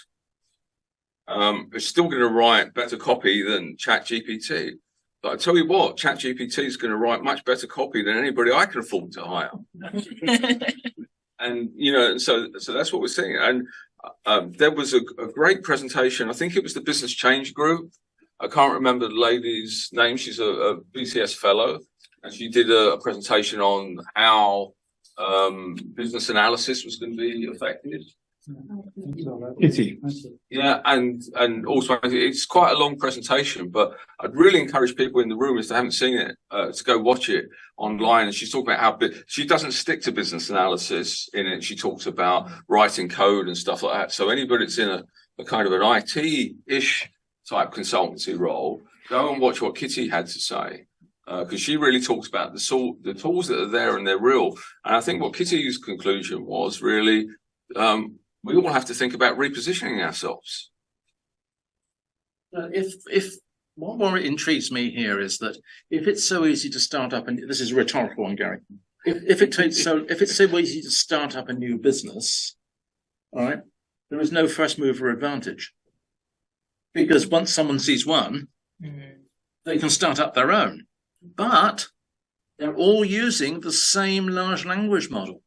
E: is still going to write better copy than ChatGPT. But I tell you what, ChatGPT is going to write much better copy than anybody I can afford to hire. And, so that's what we're seeing. And there was a great presentation. I think it was the Business Change Group. I can't remember the lady's name. She's a BCS fellow. And she did a presentation on how business analysis was going to be affected. Yeah, and also it's quite a long presentation, but I'd really encourage people in the room, if they haven't seen it, to go watch it online. And she's talking about how she doesn't stick to business analysis in it. She talks about writing code and stuff like that. So anybody that's in a kind of an IT-ish type consultancy role, go and watch what Kitty had to say. because she really talks about the tools that are there and they're real. And I think what Kitty's conclusion was really, we all have to think about repositioning ourselves.
B: If what intrigues me here is that if it's so easy to start up, and this is a rhetorical one, Gary, if it's so easy to start up a new business, all right, there is no first mover advantage, because once someone sees one, they can start up their own, but they're all using the same large language model.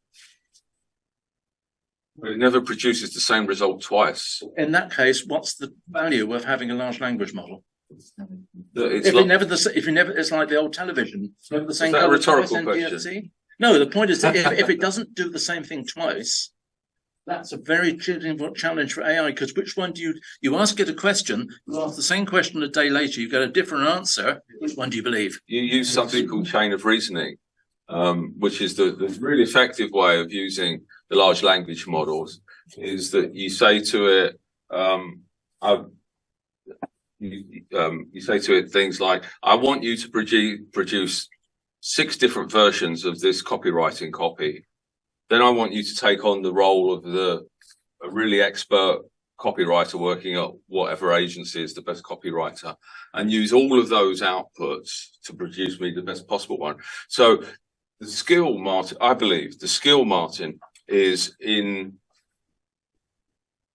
E: It never produces the same result twice.
B: In that case, what's the value of having a large language model?
E: It's
B: It's like the old television. It's never the same.
E: Is that a
B: colour
E: rhetorical
B: twice,
E: question?
B: NTSC? No, the point is that if it doesn't do the same thing twice, that's a very challenge for AI, because which one do you ask it a question, you ask the same question a day later, you get a different answer. Which one do you believe?
E: You use something called chain of reasoning, which is the really effective way of using the large language models, is that you say to it, you say to it things like, I want you to produce 6 different versions of this copywriting copy. Then I want you to take on the role of a really expert copywriter working at whatever agency is the best copywriter, and use all of those outputs to produce me the best possible one. So the skill, Martin, I believe the skill, Martin, is in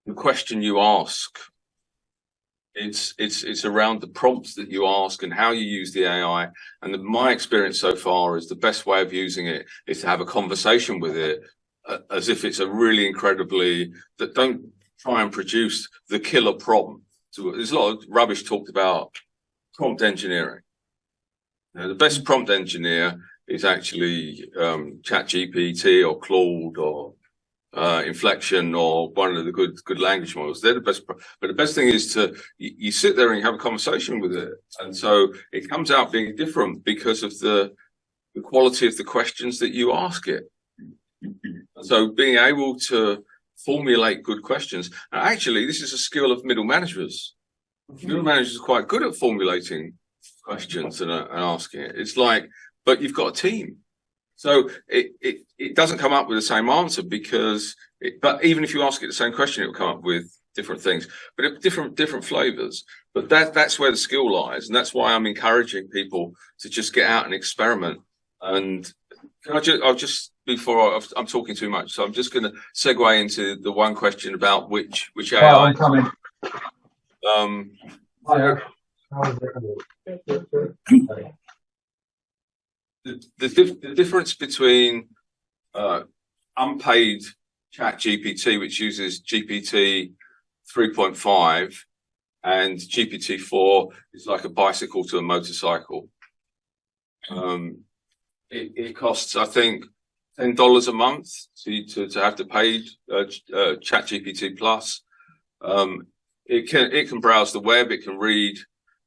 E: the question you ask. It's around the prompts that you ask and how you use the AI. And my experience so far is the best way of using it is to have a conversation with it, as if it's a really incredibly, that don't try and produce the killer prompt. So there's a lot of rubbish talked about prompt engineering. The best prompt engineer is actually ChatGPT or Claude or Inflection or one of the good language models. They're the best, but the best thing is to you sit there and have a conversation with it, and so it comes out being different because of the quality of the questions that you ask it. So being able to formulate good questions, and actually this is a skill of middle managers. Middle managers are quite good at formulating questions and asking it. It's like, but you've got a team. So it doesn't come up with the same answer because, but even if you ask it the same question, it will come up with different things, but different flavors. But that's where the skill lies, and that's why I'm encouraging people to just get out and experiment. And I'll just before I'm talking too much, so I'm just going to segue into the one question about which AI.
M: Oh, I'm coming.
E: The difference between unpaid ChatGPT, which uses GPT 3.5, and GPT-4 is like a bicycle to a motorcycle. It costs, I think, $10 a month to have the paid ChatGPT Plus. It can browse the web. It can read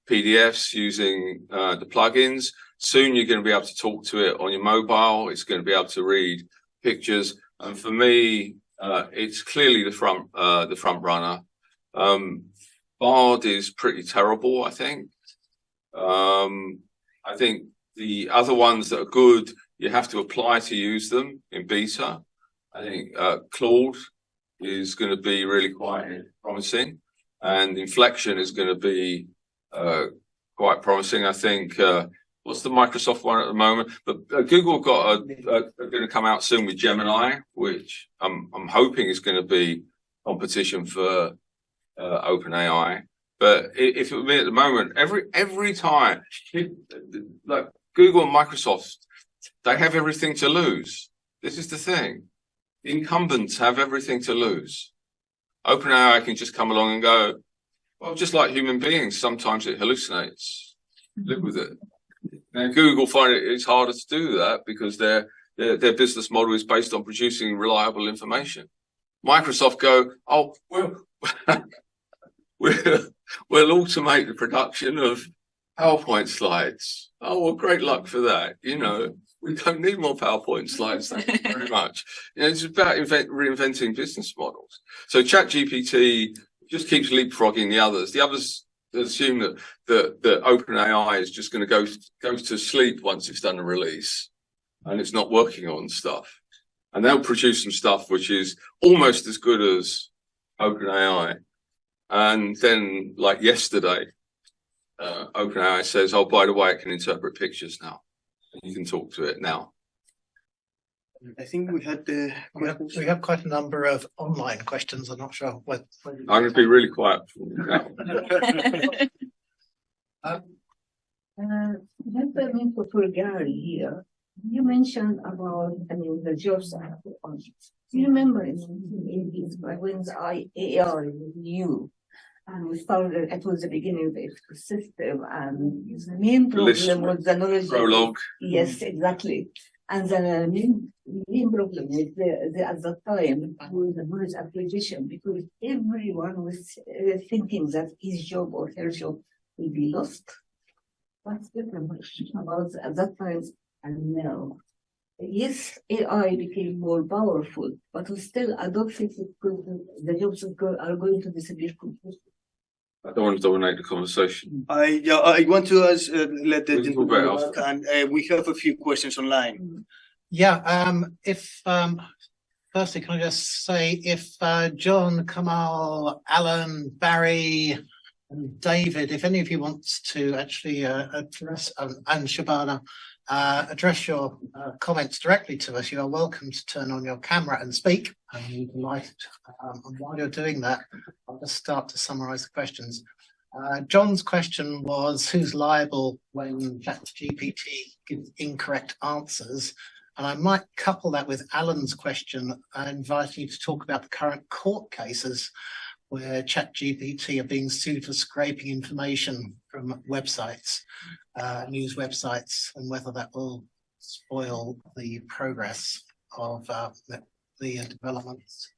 E: PDFs using the plugins. Soon you're going to be able to talk to it on your mobile. It's going to be able to read pictures. And for me, it's clearly the front runner. Bard is pretty terrible, I think. I think the other ones that are good, you have to apply to use them in beta. I think Claude is going to be really quite promising, and Inflection is going to be quite promising. I think what's the Microsoft one at the moment? But Google got going to come out soon with Gemini, which I'm hoping is going to be competition for OpenAI. But if it were me at the moment, every time, like Google and Microsoft, they have everything to lose. This is the thing. The incumbents have everything to lose. OpenAI can just come along and go, well, just like human beings, sometimes it hallucinates. Live with it. Now, Google find it's harder to do that because their business model is based on producing reliable information. Microsoft go, oh, we'll automate the production of PowerPoint slides. Oh, well, great luck for that. You know, we don't need more PowerPoint slides. Thank you very much. You know, it's about reinventing business models. So ChatGPT just keeps leapfrogging the others. The others assume that OpenAI is just going to go to sleep once it's done a release and it's not working on stuff, and they'll produce some stuff which is almost as good as OpenAI, and then like yesterday, OpenAI says, "Oh, by the way, it can interpret pictures now. You can talk to it now."
A: I think we had
F: we have quite a number of online questions. I'm not sure what.
E: I'm going to be really quiet now.
M: Gentleman for Gary here, you mentioned about, the jobs are on. Do you remember in the 80s when the AI was new? And we started, it was the beginning of the system, and the main problem was the knowledge.
E: Prologue.
M: Yes, exactly. And the main problem is at that time was the knowledge acquisition, because everyone was thinking that his job or her job will be lost. What's different about at that time and now? Yes, AI became more powerful, but we still, I don't think the jobs are going to disappear completely.
E: I don't want to dominate the conversation.
A: I want to let the
E: We can talk about it
A: gentleman, and we have a few questions online.
F: Yeah. Firstly, can I just say if John, Kamal, Alan, Barry, and David, if any of you want to actually address, and Shabana, address your comments directly to us, you are welcome to turn on your camera and speak. And we'd be delighted. And while you're doing that, I'll just start to summarize the questions. John's question was, who's liable when ChatGPT gives incorrect answers? And I might couple that with Alan's question, inviting you to talk about the current court cases where ChatGPT are being sued for scraping information from websites, news websites, and whether that will spoil the progress of the developments.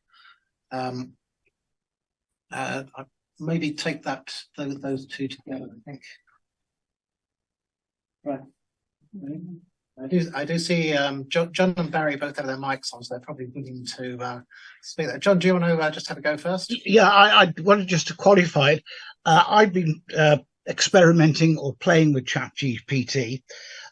F: Maybe take those two together, I think. Right. I do see John and Barry both have their mics on, so they're probably willing to speak there. John, do you want to just have a go first?
N: Yeah, I wanted just to qualify it. I've been experimenting or playing with ChatGPT,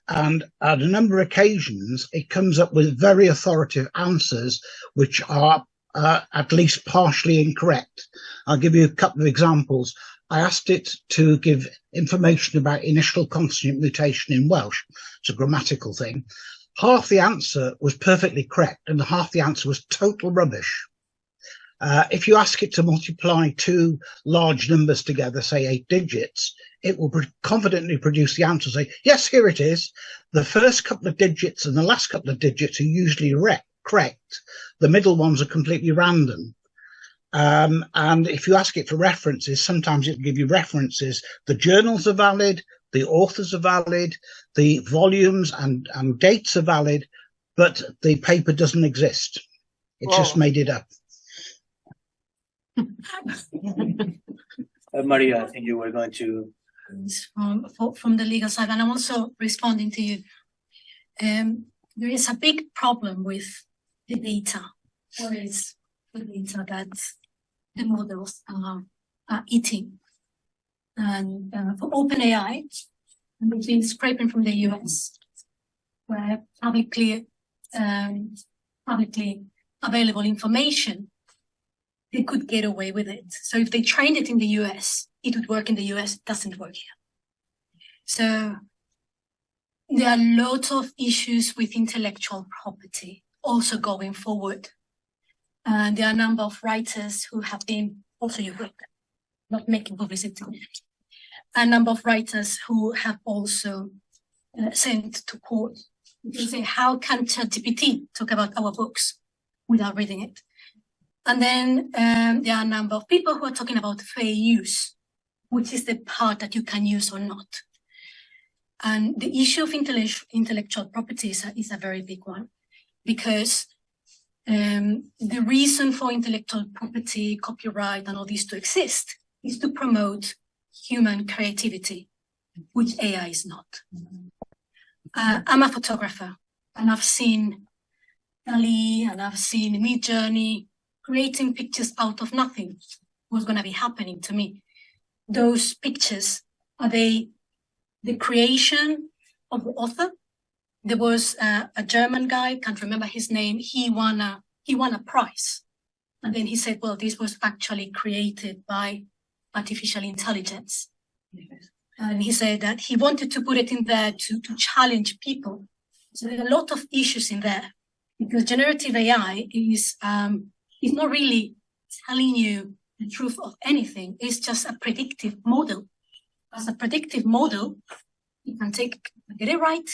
N: and at a number of occasions it comes up with very authoritative answers which are at least partially incorrect. I'll give you a couple of examples. I asked it to give information about initial consonant mutation in Welsh. It's a grammatical thing. Half the answer was perfectly correct and half the answer was total rubbish. If you ask it to multiply two large numbers together, say 8 digits, it will confidently produce the answer, say, yes, here it is. The first couple of digits and the last couple of digits are usually correct. The middle ones are completely random. And if you ask it for references, sometimes it'll give you references. The journals are valid, the authors are valid, the volumes and dates are valid, but the paper doesn't exist. It's just made it up.
A: Maria, I think you were going to...
C: From the legal side, and I'm also responding to you. There is a big problem with the data, or is the data that the models are eating. And for OpenAI, we've been scraping from the US, where publicly available information, they could get away with it. So if they trained it in the US, it would work in the US, it doesn't work here. So there are lots of issues with intellectual property also going forward. And there are a number of writers who have been, also you work, not making publicity, a number of writers who have also sent to court to say, how can ChatGPT talk about our books without reading it? And then there are a number of people who are talking about fair use, which is the part that you can use or not. And the issue of intellectual property is a very big one, because the reason for intellectual property, copyright, and all these to exist is to promote human creativity, which AI is not. I'm a photographer, and I've seen DALL-E and I've seen Midjourney creating pictures out of nothing. What's going to be happening to me? those pictures, are they the creation of the author? There was a German guy, can't remember his name. He won a prize, and then he said, "Well, this was actually created by artificial intelligence." And he said that he wanted to put it in there to challenge people. So there are a lot of issues in there, because generative AI is not really telling you the truth of anything. It's just a predictive model. As a predictive model, you can get it right,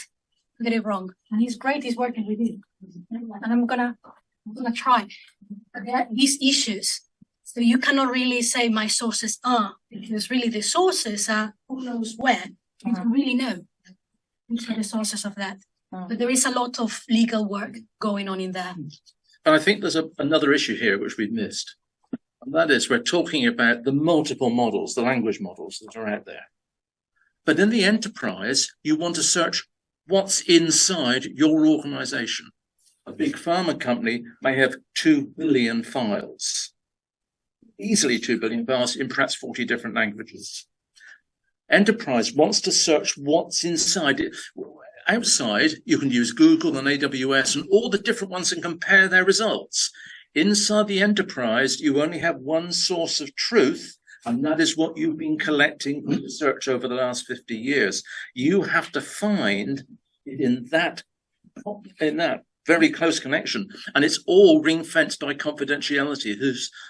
C: get it wrong. And he's great, he's working with you. And I'm gonna try. But there are these issues. So you cannot really say my sources are, because really the sources are who knows where. You don't really know which are the sources of that. But there is a lot of legal work going on in there.
B: And I think there's another issue here which we've missed. And that is, we're talking about the multiple models, the language models that are out there. But in the enterprise, you want to search what's inside your organization. A big pharma company may have 2 billion files, easily 2 billion files in perhaps 40 different languages. Enterprise wants to search what's inside it. Outside, you can use Google and AWS and all the different ones and compare their results. Inside the enterprise, you only have one source of truth, and that is what you've been collecting research over the last 50 years. You have to find in that very close connection, and it's all ring-fenced by confidentiality,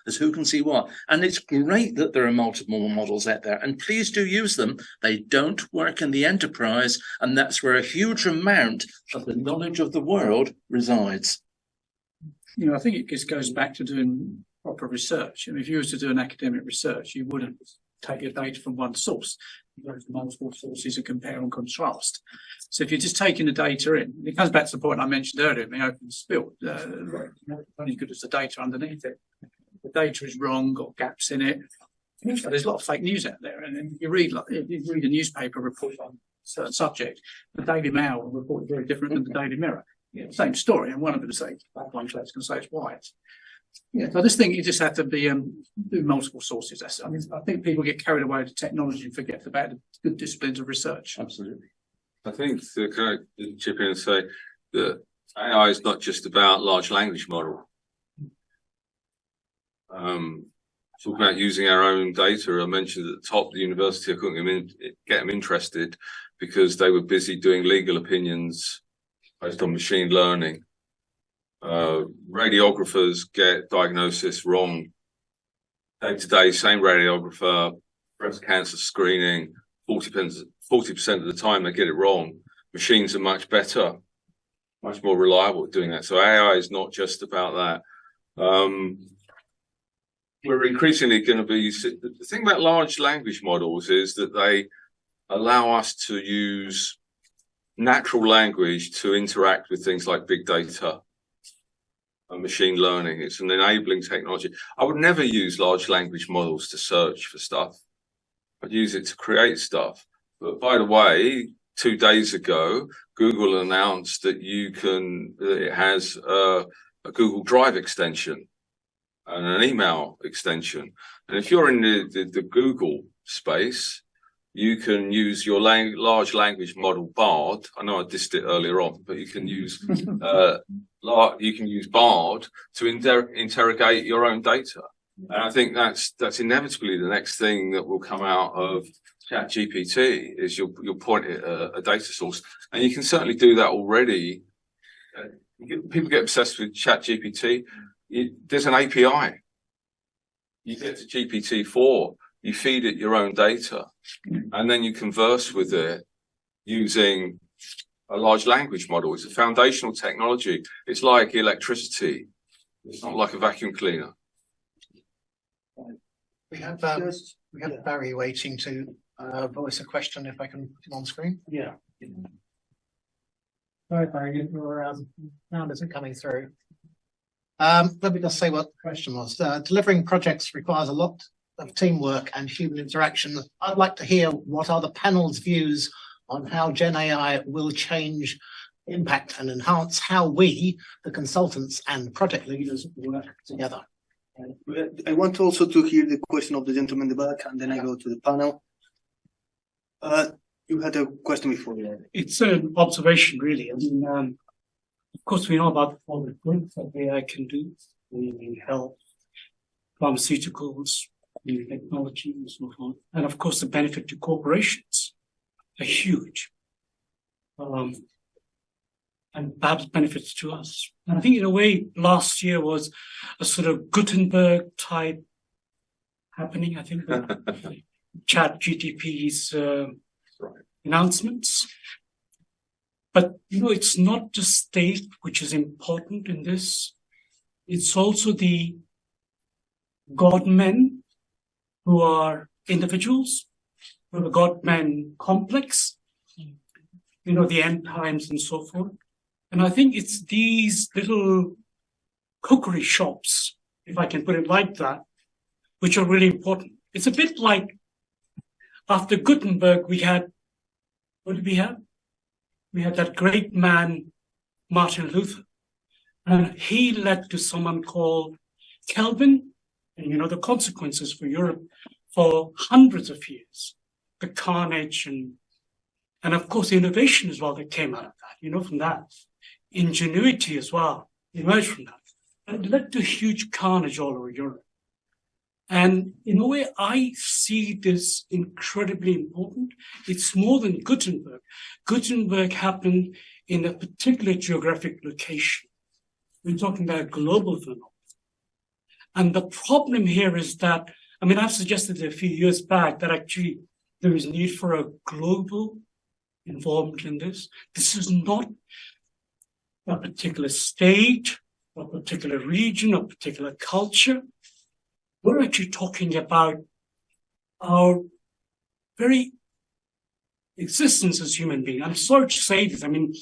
B: as who can see what. And it's great that there are multiple models out there, and please do use them. They don't work in the enterprise, and that's where a huge amount of the knowledge of the world resides.
D: I think it just goes back to doing proper research. If you were to do an academic research, you wouldn't take your data from one source. You go to multiple sources and compare and contrast. So if you're just taking the data in, it comes back to the point I mentioned earlier in the open spill. Only good as the data underneath it. The data is wrong, got gaps in it. There's a lot of fake news out there, and then you read a newspaper report on a certain subject. The Daily Mail will report very different than the Daily Mirror. Same story, and one of them will say black, one place can say it's white. So I just think you just have to be do multiple sources. I think people get carried away with technology and forget about the good disciplines of research.
B: Absolutely.
E: I think can I chip in and say that AI is not just about large language model. Talking about using our own data, I mentioned at the top, the university, I couldn't get them interested because they were busy doing legal opinions based on machine learning. Radiographers get diagnosis wrong. Day to day, same radiographer, breast cancer screening, 40% of the time they get it wrong. Machines are much better, much more reliable at doing that. So AI is not just about that. We're increasingly going to be, the thing about large language models is that they allow us to use natural language to interact with things like big data and machine learning. It's an enabling technology. I would never use large language models to search for stuff. I'd use it to create stuff. But by the way, 2 days ago, Google announced that it has a Google Drive extension and an email extension. And if you're in the Google space, you can use your large language model Bard. I know I dissed it earlier on, but you can use Bard to interrogate your own data. And I think that's inevitably the next thing that will come out of ChatGPT is you'll point at a data source, and you can certainly do that already. People get obsessed with ChatGPT. There's an API. You get to GPT-4, you feed it your own data, and then you converse with it using a large language model. It's a foundational technology. It's like electricity. It's not like a vacuum cleaner.
F: We have Barry waiting to voice a question, if I can put him on screen.
D: Yeah.
F: Sorry, Barry, your sound isn't coming through. Let me just say what the question was. Delivering projects requires a lot of teamwork and human interaction. I'd like to hear what are the panel's views on how Gen AI will change, impact and enhance how we, the consultants and project leaders, work together.
A: I want also to hear the question of the gentleman in the back, and then I go to the panel. You had a question before. Yeah.
D: It's an observation, really. I mean, of course, we know about all the good that AI can do in health, pharmaceuticals, new technology, and so on. And of course, the benefit to corporations are huge. And perhaps benefits to us. And I think in a way, last year was a sort of Gutenberg type happening, I think, with ChatGPT's announcements. But, you know, it's not just state which is important in this. It's also the God-men who are individuals, who are the God-men complex, you know, the end times and so forth. And I think it's these little cookery shops, if I can put it like that, which are really important. It's a bit like after Gutenberg, we had, what did we have? We had that great man, Martin Luther. And he led to someone called Calvin, and you know the consequences for Europe for hundreds of years. The carnage and of course innovation as well that came out of that, you know, from that. Ingenuity as well emerged from that. And it led to huge carnage all over Europe. And in a way, I see this incredibly important. It's more than Gutenberg. Gutenberg happened in a particular geographic location. We're talking about a global phenomenon. And the problem here is that, I mean, I've suggested a few years back that actually there is need for a global involvement in this. This is not a particular state, a particular region, a particular culture. We're actually talking about our very existence as human beings. I'm sorry to say this. I mean,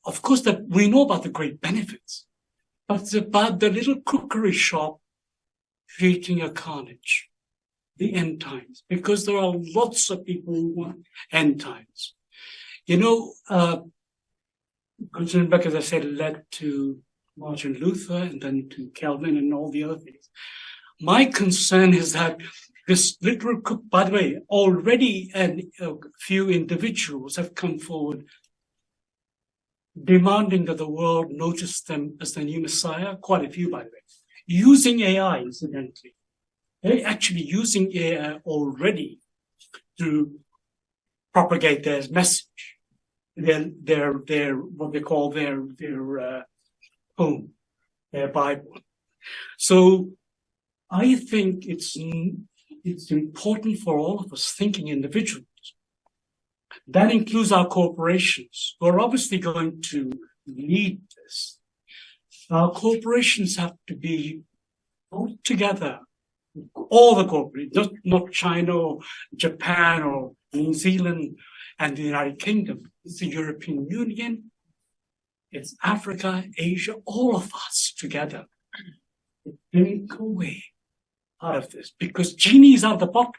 D: of course, that we know about the great benefits, but it's about the little cookery shop creating a carnage, the end times, because there are lots of people who want end times. You know, Gutenberg, as I said, led to Martin Luther and then to Calvin and all the other things. My concern is that this literal cook, by the way, already a few individuals have come forward demanding that the world notice them as the new Messiah, quite a few, by the way, using AI, incidentally. They're actually using AI already to propagate their message. Their what they call their poem, their Bible. So I think it's important for all of us thinking individuals. That includes our corporations, who are obviously going to lead this. Our corporations have to be brought together. All the corporations, not China or Japan or New Zealand and the United Kingdom. It's the European Union, it's Africa, Asia, all of us together. Drink away out of this because genie is out of the bottle.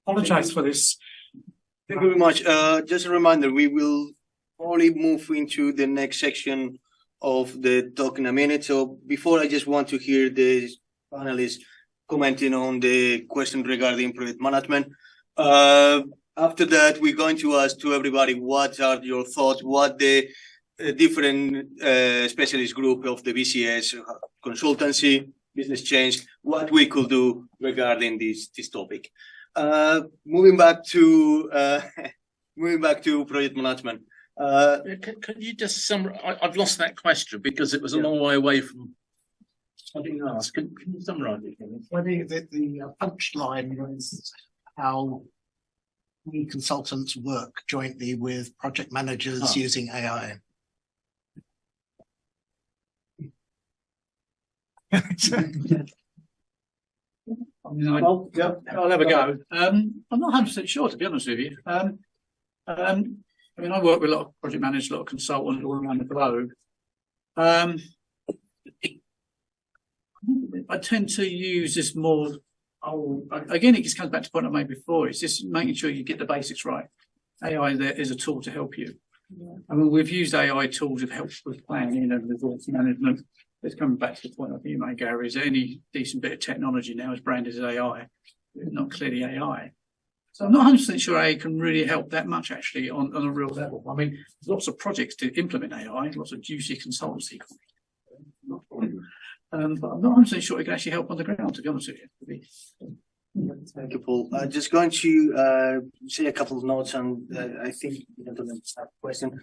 D: Apologize for this.
A: Thank you very much. Just a reminder, we will probably move into the next section of the talk in a minute. So before, I just want to hear the panelists commenting on the question regarding project management. After that, we're going to ask to everybody, what are your thoughts, what the different specialist group of the BCS, consultancy, business change, what we could do regarding this topic. Moving back to project management.
B: Can you just summarize? I've lost that question because it was a long way away from something else. Can you summarize it?
F: Well, the punchline was how we consultants work jointly with project managers using AI.
D: I'll have a go. I'm not 100% sure, to be honest with you. I mean, I work with a lot of project managers, a lot of consultants all around the globe. I tend to use this more. Again, it just comes back to the point I made before. It's just making sure you get the basics right. AI there is a tool to help you. I mean, we've used AI tools that help with planning and resource management. It's coming back to the point I think you made, Gary, is there any decent bit of technology now is branded as AI, not clearly AI. So I'm not 100% sure AI can really help that much actually on a real level. I mean, there's lots of projects to implement AI, lots of juicy consultancy. But I'm not 100% sure it can actually help on the ground, to be honest with you.
A: Thank you, Paul. Just going to say a couple of notes, and I think you have a question.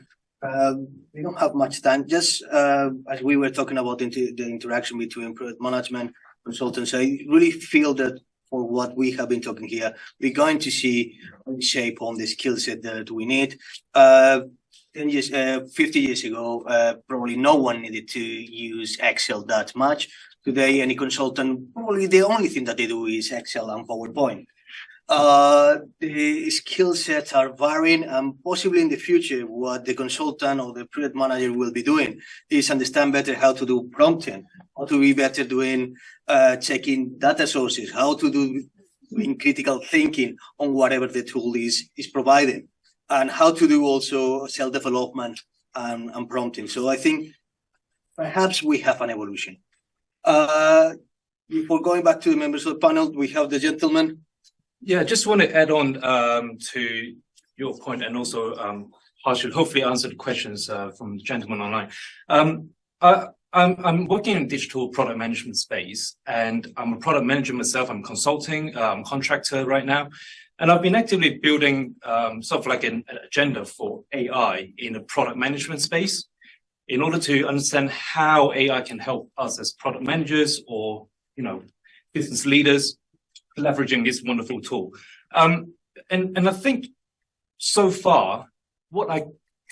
A: We don't have much time. Just as we were talking about the interaction between product management, consultants, I really feel that for what we have been talking here, we're going to see a shape on the skill set that we need. 10 years, 50 years ago, probably no one needed to use Excel that much. Today, any consultant, probably the only thing that they do is Excel and PowerPoint. The skill sets are varying, and possibly in the future, what the consultant or the product manager will be doing is understand better how to do prompting, how to be better doing checking data sources, how to doing critical thinking on whatever the tool is providing, and how to do also self-development and prompting. So I think perhaps we have an evolution. Before going back to the members of the panel, we have the gentleman.
O: Yeah, I just want to add on to your point, and also I should hopefully answer the questions from the gentleman online. I'm working in digital product management space, and I'm a product manager myself. I'm consulting, I'm a contractor right now, and I've been actively building sort of like an agenda for AI in the product management space, in order to understand how AI can help us as product managers or, business leaders leveraging this wonderful tool. And I think so far, what I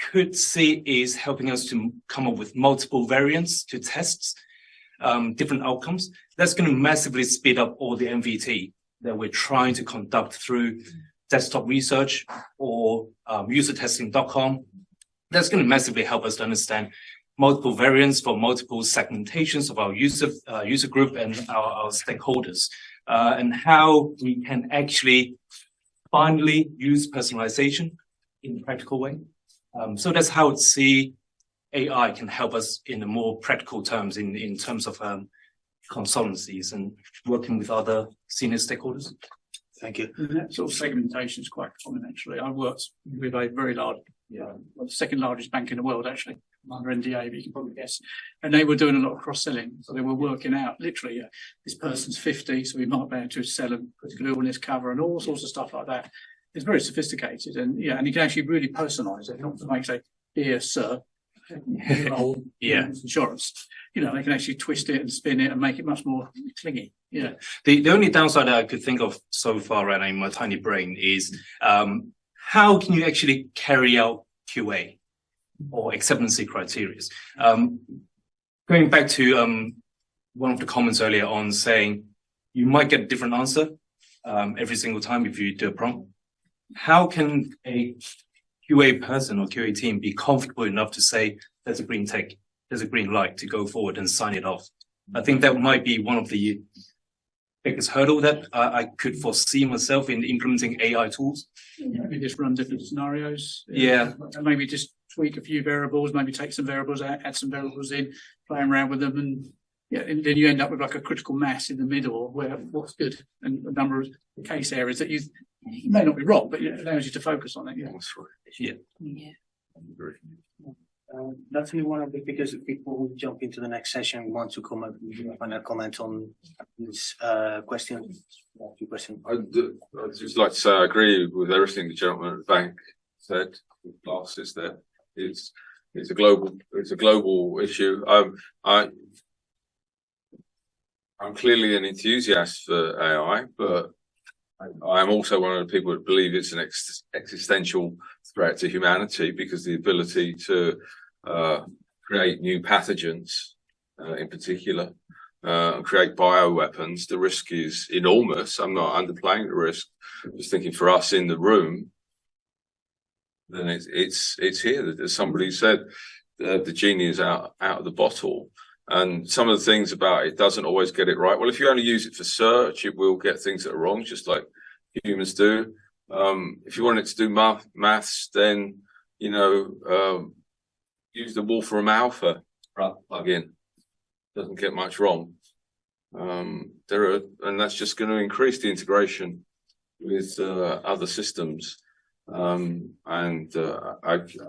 O: could see is helping us to come up with multiple variants to test different outcomes. That's going to massively speed up all the MVT that we're trying to conduct through desktop research or usertesting.com. That's going to massively help us to understand multiple variants for multiple segmentations of our user group and our stakeholders, and how we can actually finally use personalization in a practical way. So that's how I see AI can help us in the more practical terms, in terms of consultancies and working with other senior stakeholders.
A: Thank you.
D: And that sort of segmentation is quite common, actually. I worked with a very large, the second largest bank in the world, actually, under NDA, but you can probably guess. And they were doing a lot of cross-selling. So they were working out, literally, this person's 50, so we might be able to sell them critical illness cover and all sorts of stuff like that. It's very sophisticated, and and you can actually really personalise it, not to make, say, dear sir, insurance. They can actually twist it and spin it and make it much more clingy. Yeah.
O: The only downside that I could think of so far right now in my tiny brain is how can you actually carry out QA or acceptancy criteria? Going back to one of the comments earlier on saying you might get a different answer every single time if you do a prompt. How can a QA person or QA team be comfortable enough to say there's a green tick, there's a green light to go forward and sign it off? I think that might be one of the biggest hurdle that I could foresee myself in implementing AI tools.
D: Maybe just run different scenarios.
O: Yeah.
D: And maybe just tweak a few variables, maybe take some variables out, add some variables in, play around with them, and then you end up with like a critical mass in the middle where what's good and a number of case areas that you may not be wrong, but it allows you to focus on it. Yeah.
O: That's right. Yeah.
A: That's only one of the, because before we jump into the next session, we want to comment, final comment on this question.
E: I'd just like to say I agree with everything the gentleman at the bank said. Glasses there. It's a global issue. I'm clearly an enthusiast for AI, but I'm also one of the people that believe it's an existential threat to humanity, because the ability to create new pathogens, in particular, create bioweapons, the risk is enormous. I'm not underplaying the risk. I'm just thinking for us in the room, then it's here. As somebody said, the genie is out of the bottle. And some of the things about it doesn't always get it right. Well, if you only use it for search, it will get things that are wrong, just like humans do. If you want it to do maths, then use the Wolfram Alpha plugin. Doesn't get much wrong. And that's just going to increase the integration with other systems. I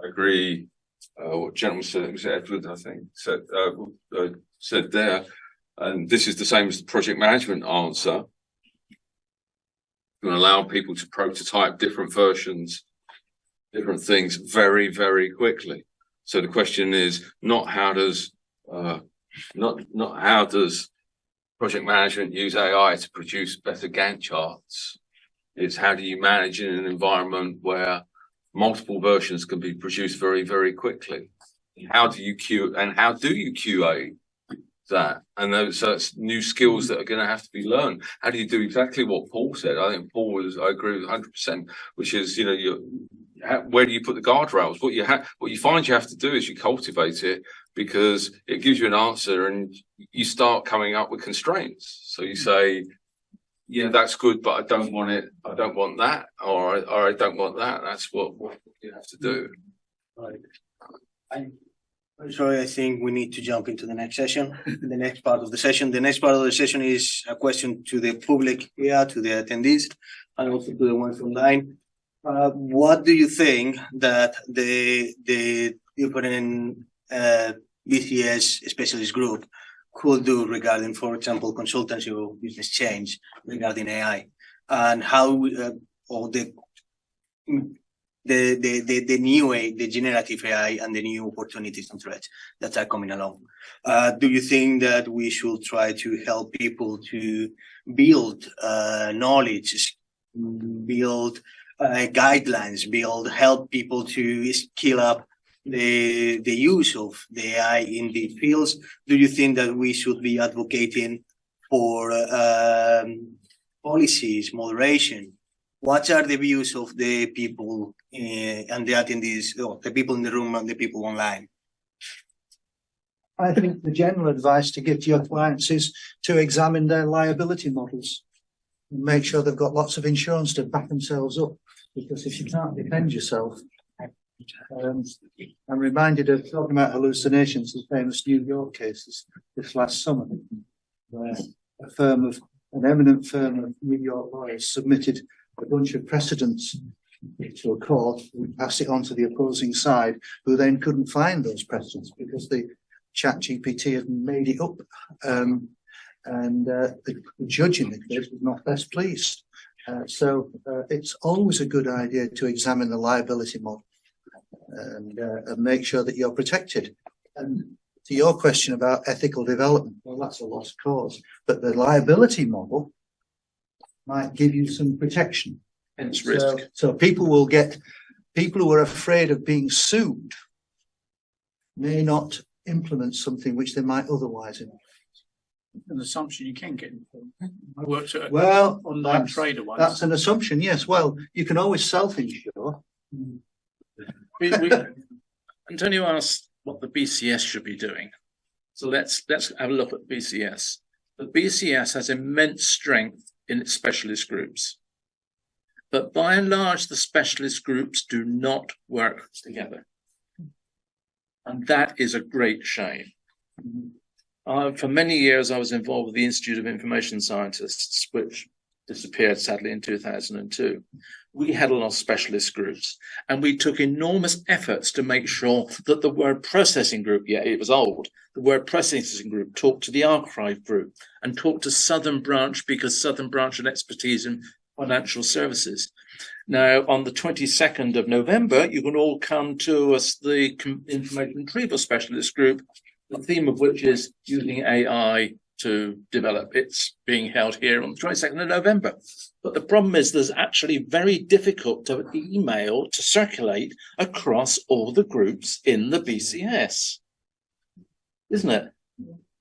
E: agree. What gentleman said, it was Edward, I think, said there, and this is the same as the project management answer. Going to allow people to prototype different versions, different things very, very quickly. So the question is not how does project management use AI to produce better Gantt charts. It's how do you manage in an environment where multiple versions can be produced very, very quickly? How do you QA that? And so it's new skills that are going to have to be learned. How do you do exactly what Paul said? I think I agree with 100%, which is, where do you put the guardrails? What you find you have to do is you cultivate it, because it gives you an answer and you start coming up with constraints. So you say, yeah, that's good, but I don't want it. I don't want that, or I don't want that. That's what you have to do.
A: I'm sorry, I think we need to jump into the next session, the next part of the session. The next part of the session is a question to the public here, to the attendees, and also to the ones online. What do you think that the different BCS specialist group could do regarding, for example, consultancy or business change regarding AI, and how or the new AI, the generative AI, and the new opportunities and threats that are coming along? Do you think that we should try to help people to build knowledge, build guidelines, help people to skill up the use of the AI in these fields? Do you think that we should be advocating for policies, moderation? What are the views of the people and the attendees, the people in the room and the people online?
P: I think the general advice to give to your clients is to examine their liability models. Make sure they've got lots of insurance to back themselves up, because if you can't defend yourself, I'm reminded of talking about hallucinations, the famous New York cases this last summer, where an eminent firm of New York lawyers submitted a bunch of precedents to a court, who passed it on to the opposing side, who then couldn't find those precedents because the ChatGPT had made it up. The judge in the case was not best pleased. So it's always a good idea to examine the liability model and make sure that you're protected. And to your question about ethical development, well, that's a lost cause. But the liability model might give you some protection.
B: Hence risk.
P: So people who are afraid of being sued may not implement something which they might otherwise implement.
D: An assumption you can get into. I worked at
P: online
D: trader once.
P: That's an assumption, yes. Well, you can always self-insure.
B: Antonio asked what the BCS should be doing. So let's have a look at BCS. The BCS has immense strength in its specialist groups. But by and large, the specialist groups do not work together. And that is a great shame. For many years, I was involved with the Institute of Information Scientists, which disappeared sadly in 2002. We had a lot of specialist groups, and we took enormous efforts to make sure that the word processing group, it was old, the word processing group talked to the archive group and talked to Southern Branch, because Southern Branch had expertise in financial services. Now, on the 22nd of November, you can all come to us, the Information Retrieval Specialist Group, the theme of which is using AI to develop. It's being held here on the 22nd of November. But the problem is there's actually very difficult to email to circulate across all the groups in the BCS, isn't it?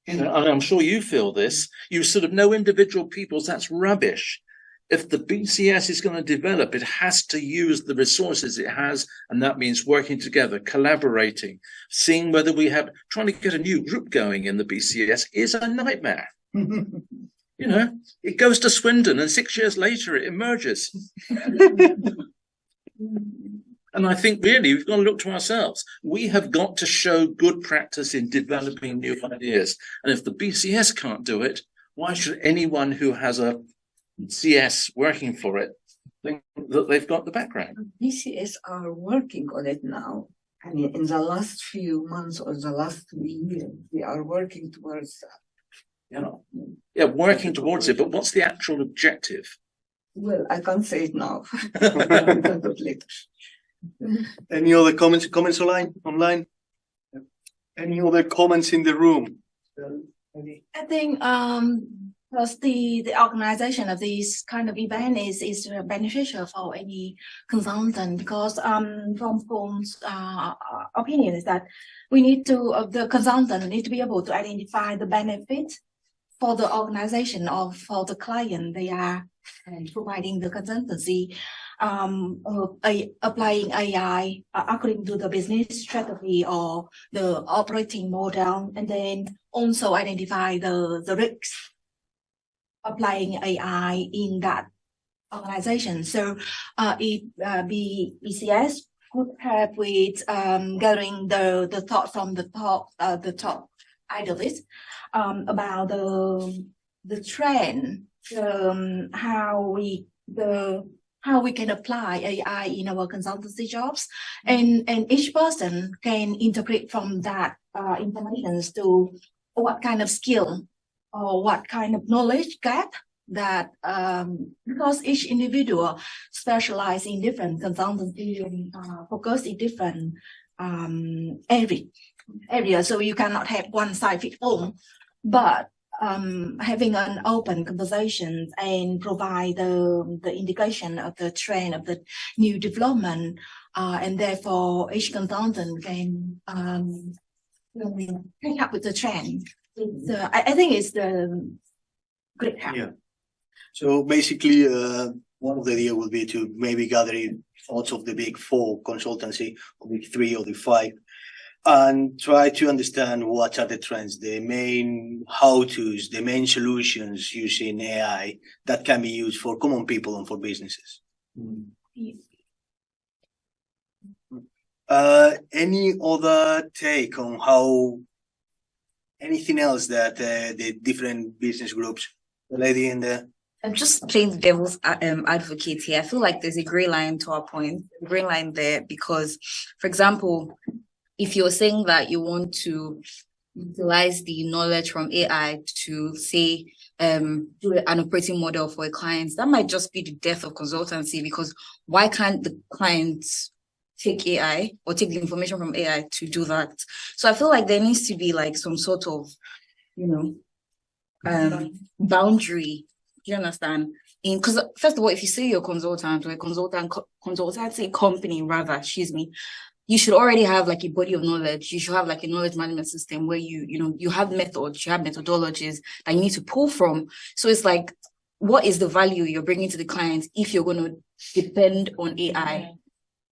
B: And I'm sure you feel this. You sort of know individual peoples, that's rubbish. If the BCS is going to develop, it has to use the resources it has, and that means working together, collaborating, seeing whether trying to get a new group going in the BCS is a nightmare. It goes to Swindon and 6 years later it emerges. And I think really we've got to look to ourselves. We have got to show good practice in developing new ideas. And if the BCS can't do it, why should anyone who has a CS working for it think that they've got the background?
M: BCS are working on it now. I mean, in the last few months or the last 2 years, we are working towards that.
B: Yeah, working towards it, but what's the actual objective?
M: Well, I can't say it now.
A: Any other comments online? Any other comments in the room?
I: I think because the organization of this kind of event is beneficial for any consultant, because from Paul's opinion is that we need to the consultant need to be able to identify the benefit for the organization or for the client they are providing the consultancy, applying AI according to the business strategy or the operating model, and then also identify the risks applying AI in that organization. So if BCS could help with gathering the thought from the top idealists about the trend, how we can apply AI in our consultancy jobs, and each person can interpret from that information to what kind of skill or what kind of knowledge gap that because each individual specialize in different consultancy and focus in different area, so you cannot have one size fits all, but having an open conversation and provide the indication of the trend of the new development, and therefore each consultant can pick up with the trend. I think it's the great help.
A: Yeah. So basically, one of the ideas will be to maybe gather in thoughts of the big four consultancy, or big three, or the five, and try to understand what are the trends, the main how-tos, the main solutions using AI that can be used for common people and for businesses. Any other take on how anything else that the different business groups, the lady in the...
J: I'm just playing the devil's advocate here. I feel like there's a gray line to our point, gray line there, because, for example, if you're saying that you want to utilize the knowledge from AI to, say, do an operating model for a client, that might just be the death of consultancy, because why can't the clients take AI or take the information from AI to do that? So I feel like there needs to be like some sort of, boundary. Do you understand? Because first of all, if you say you're a consultant or a consultancy company, rather, you should already have like a body of knowledge. You should have like a knowledge management system where you have methods, you have methodologies that you need to pull from. So it's like, what is the value you're bringing to the client if you're going to depend on AI?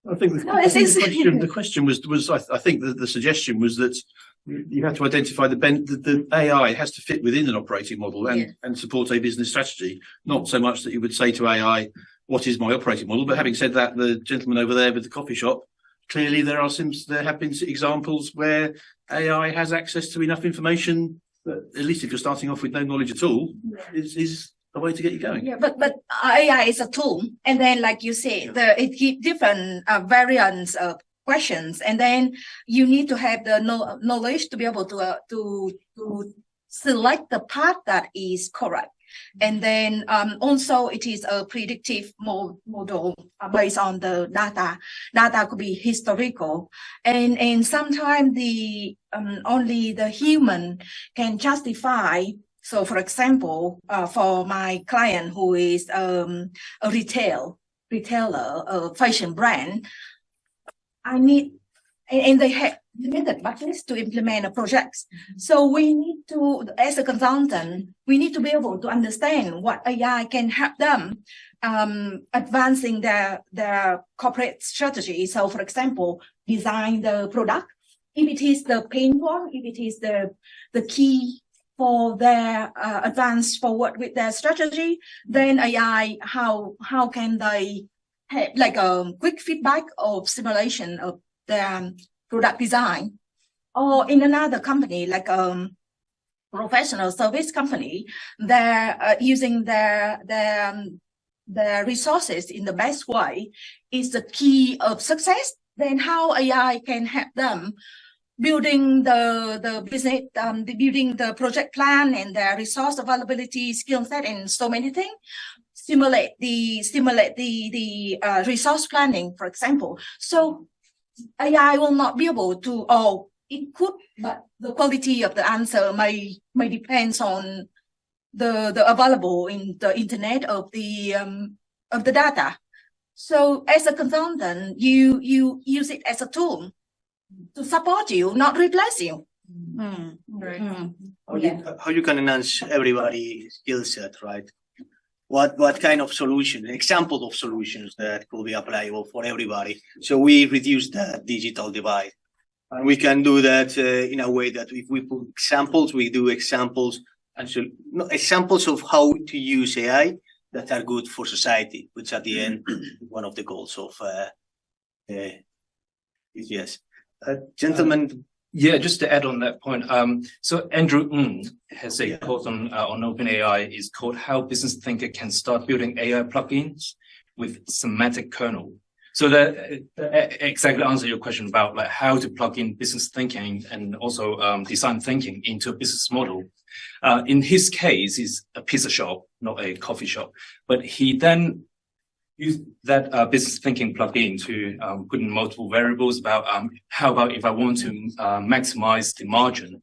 Q: I think the question was I think the suggestion was that you have to identify the AI has to fit within an operating model and support a business strategy, not so much that you would say to AI, what is my operating model? But having said that, the gentleman over there with the coffee shop, clearly there have been examples where AI has access to enough information that, at least if you're starting off with no knowledge at all, is a way to get you going.
I: Yeah, but AI is a tool, and then like you say, it gives different variants of questions, and then you need to have the knowledge to be able to select the path that is correct. And then also it is a predictive model based on the data. Data could be historical, and sometimes the only the human can justify. So, for example, for my client who is a retailer, a fashion brand, I need, and they have limited budgets to implement a project. So we need to, as a consultant, we need to be able to understand what AI can help them advancing their corporate strategy. So, for example, design the product. If it is the pain point, if it is the key for their advance forward with their strategy, then AI, how can they have like a quick feedback of simulation of the product design, or in another company like professional service company, they're using their resources in the best way is the key of success. Then how AI can help them building the business, building the project plan and their resource availability, skill set, and so many things. Stimulate the resource planning, for example. So AI will not be able to, or it could, but the quality of the answer may depends on the available in the internet of the data. So as a consultant, you use it as a tool to support you, not replace you.
A: How you can enhance everybody's skill set, right? What kind of solution, example of solutions that could be applicable for everybody? So we reduce the digital divide. And we can do that in a way that if we put examples, we do examples, and so examples of how to use AI that are good for society, which at the end, one of the goals of yes. Gentlemen.
O: Yeah, just to add on that point. So Andrew Ng has a quote on OpenAI is called "How Business Thinker Can Start Building AI Plugins with Semantic Kernel." So that exactly answer your question about like how to plug in business thinking and also design thinking into a business model. In his case, it's a pizza shop, not a coffee shop, but he then used that business thinking plugin to put in multiple variables about how about if I want to maximize the margin?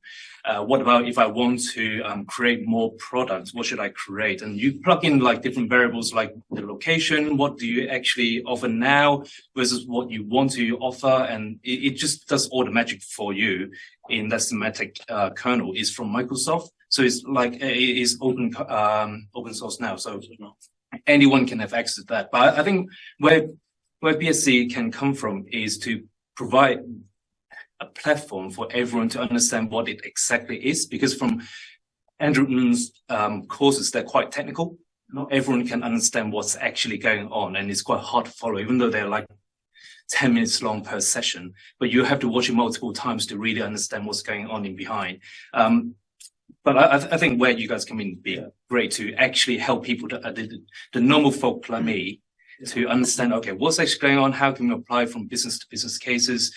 O: What about if I want to create more products? What should I create? And you plug in like different variables like the location, what do you actually offer now versus what you want to offer? And it just does all the magic for you in that semantic kernel. Is from Microsoft. So it's like it is open source now. So anyone can have access to that. But I think where BSC can come from is to provide a platform for everyone to understand what it exactly is, because from Andrew Ng's courses, they're quite technical. Not everyone can understand what's actually going on, and it's quite hard to follow, even though they're like 10 minutes long per session, but you have to watch it multiple times to really understand what's going on in behind. But I think where you guys come in be great to actually help people, the normal folk like me, to understand, okay, what's actually going on? How can we apply from business to business cases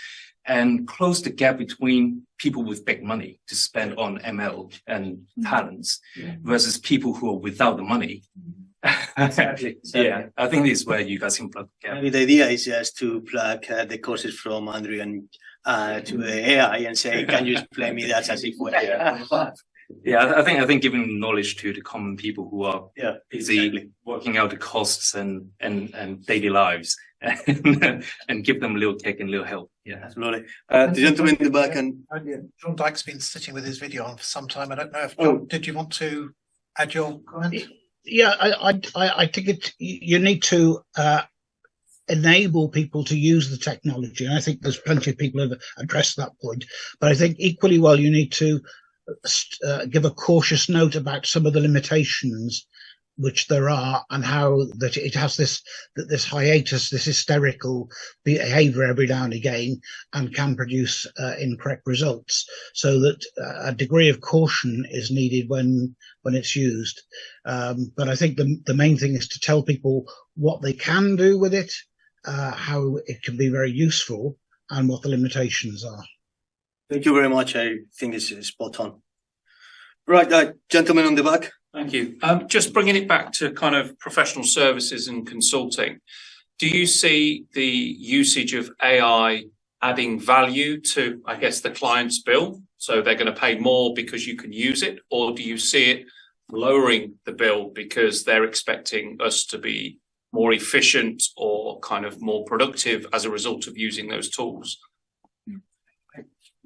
O: and close the gap between people with big money to spend on ML and talents versus people who are without the money. Exactly. Yeah, I think this is where you guys can plug the gap.
A: Maybe the idea is just to plug the courses from Andrew and to the AI and say, can you explain me that as if we're
O: Yeah, I think giving knowledge to the common people who are busy working out the costs and daily lives and give them a little kick and a little help. Yeah, absolutely.
A: The gentleman in the back and
F: John Dyke's been sitting with his video on for some time. I don't know if John, did you want to add your comment?
N: Yeah, I think you need to enable people to use the technology, and I think there's plenty of people who have addressed that point. But I think equally well you need to give a cautious note about some of the limitations which there are, and how that it has this hiatus, this hysterical behavior every now and again, and can produce incorrect results. So that a degree of caution is needed when it's used. But I think the main thing is to tell people what they can do with it, how it can be very useful, and what the limitations are.
A: Thank you very much. I think it's spot on. Right, gentleman on the back.
K: Thank you. Just bringing it back to kind of professional services and consulting, do you see the usage of AI adding value to, I guess, the client's bill? So they're going to pay more because you can use it, or do you see it lowering the bill because they're expecting us to be more efficient or kind of more productive as a result of using those tools?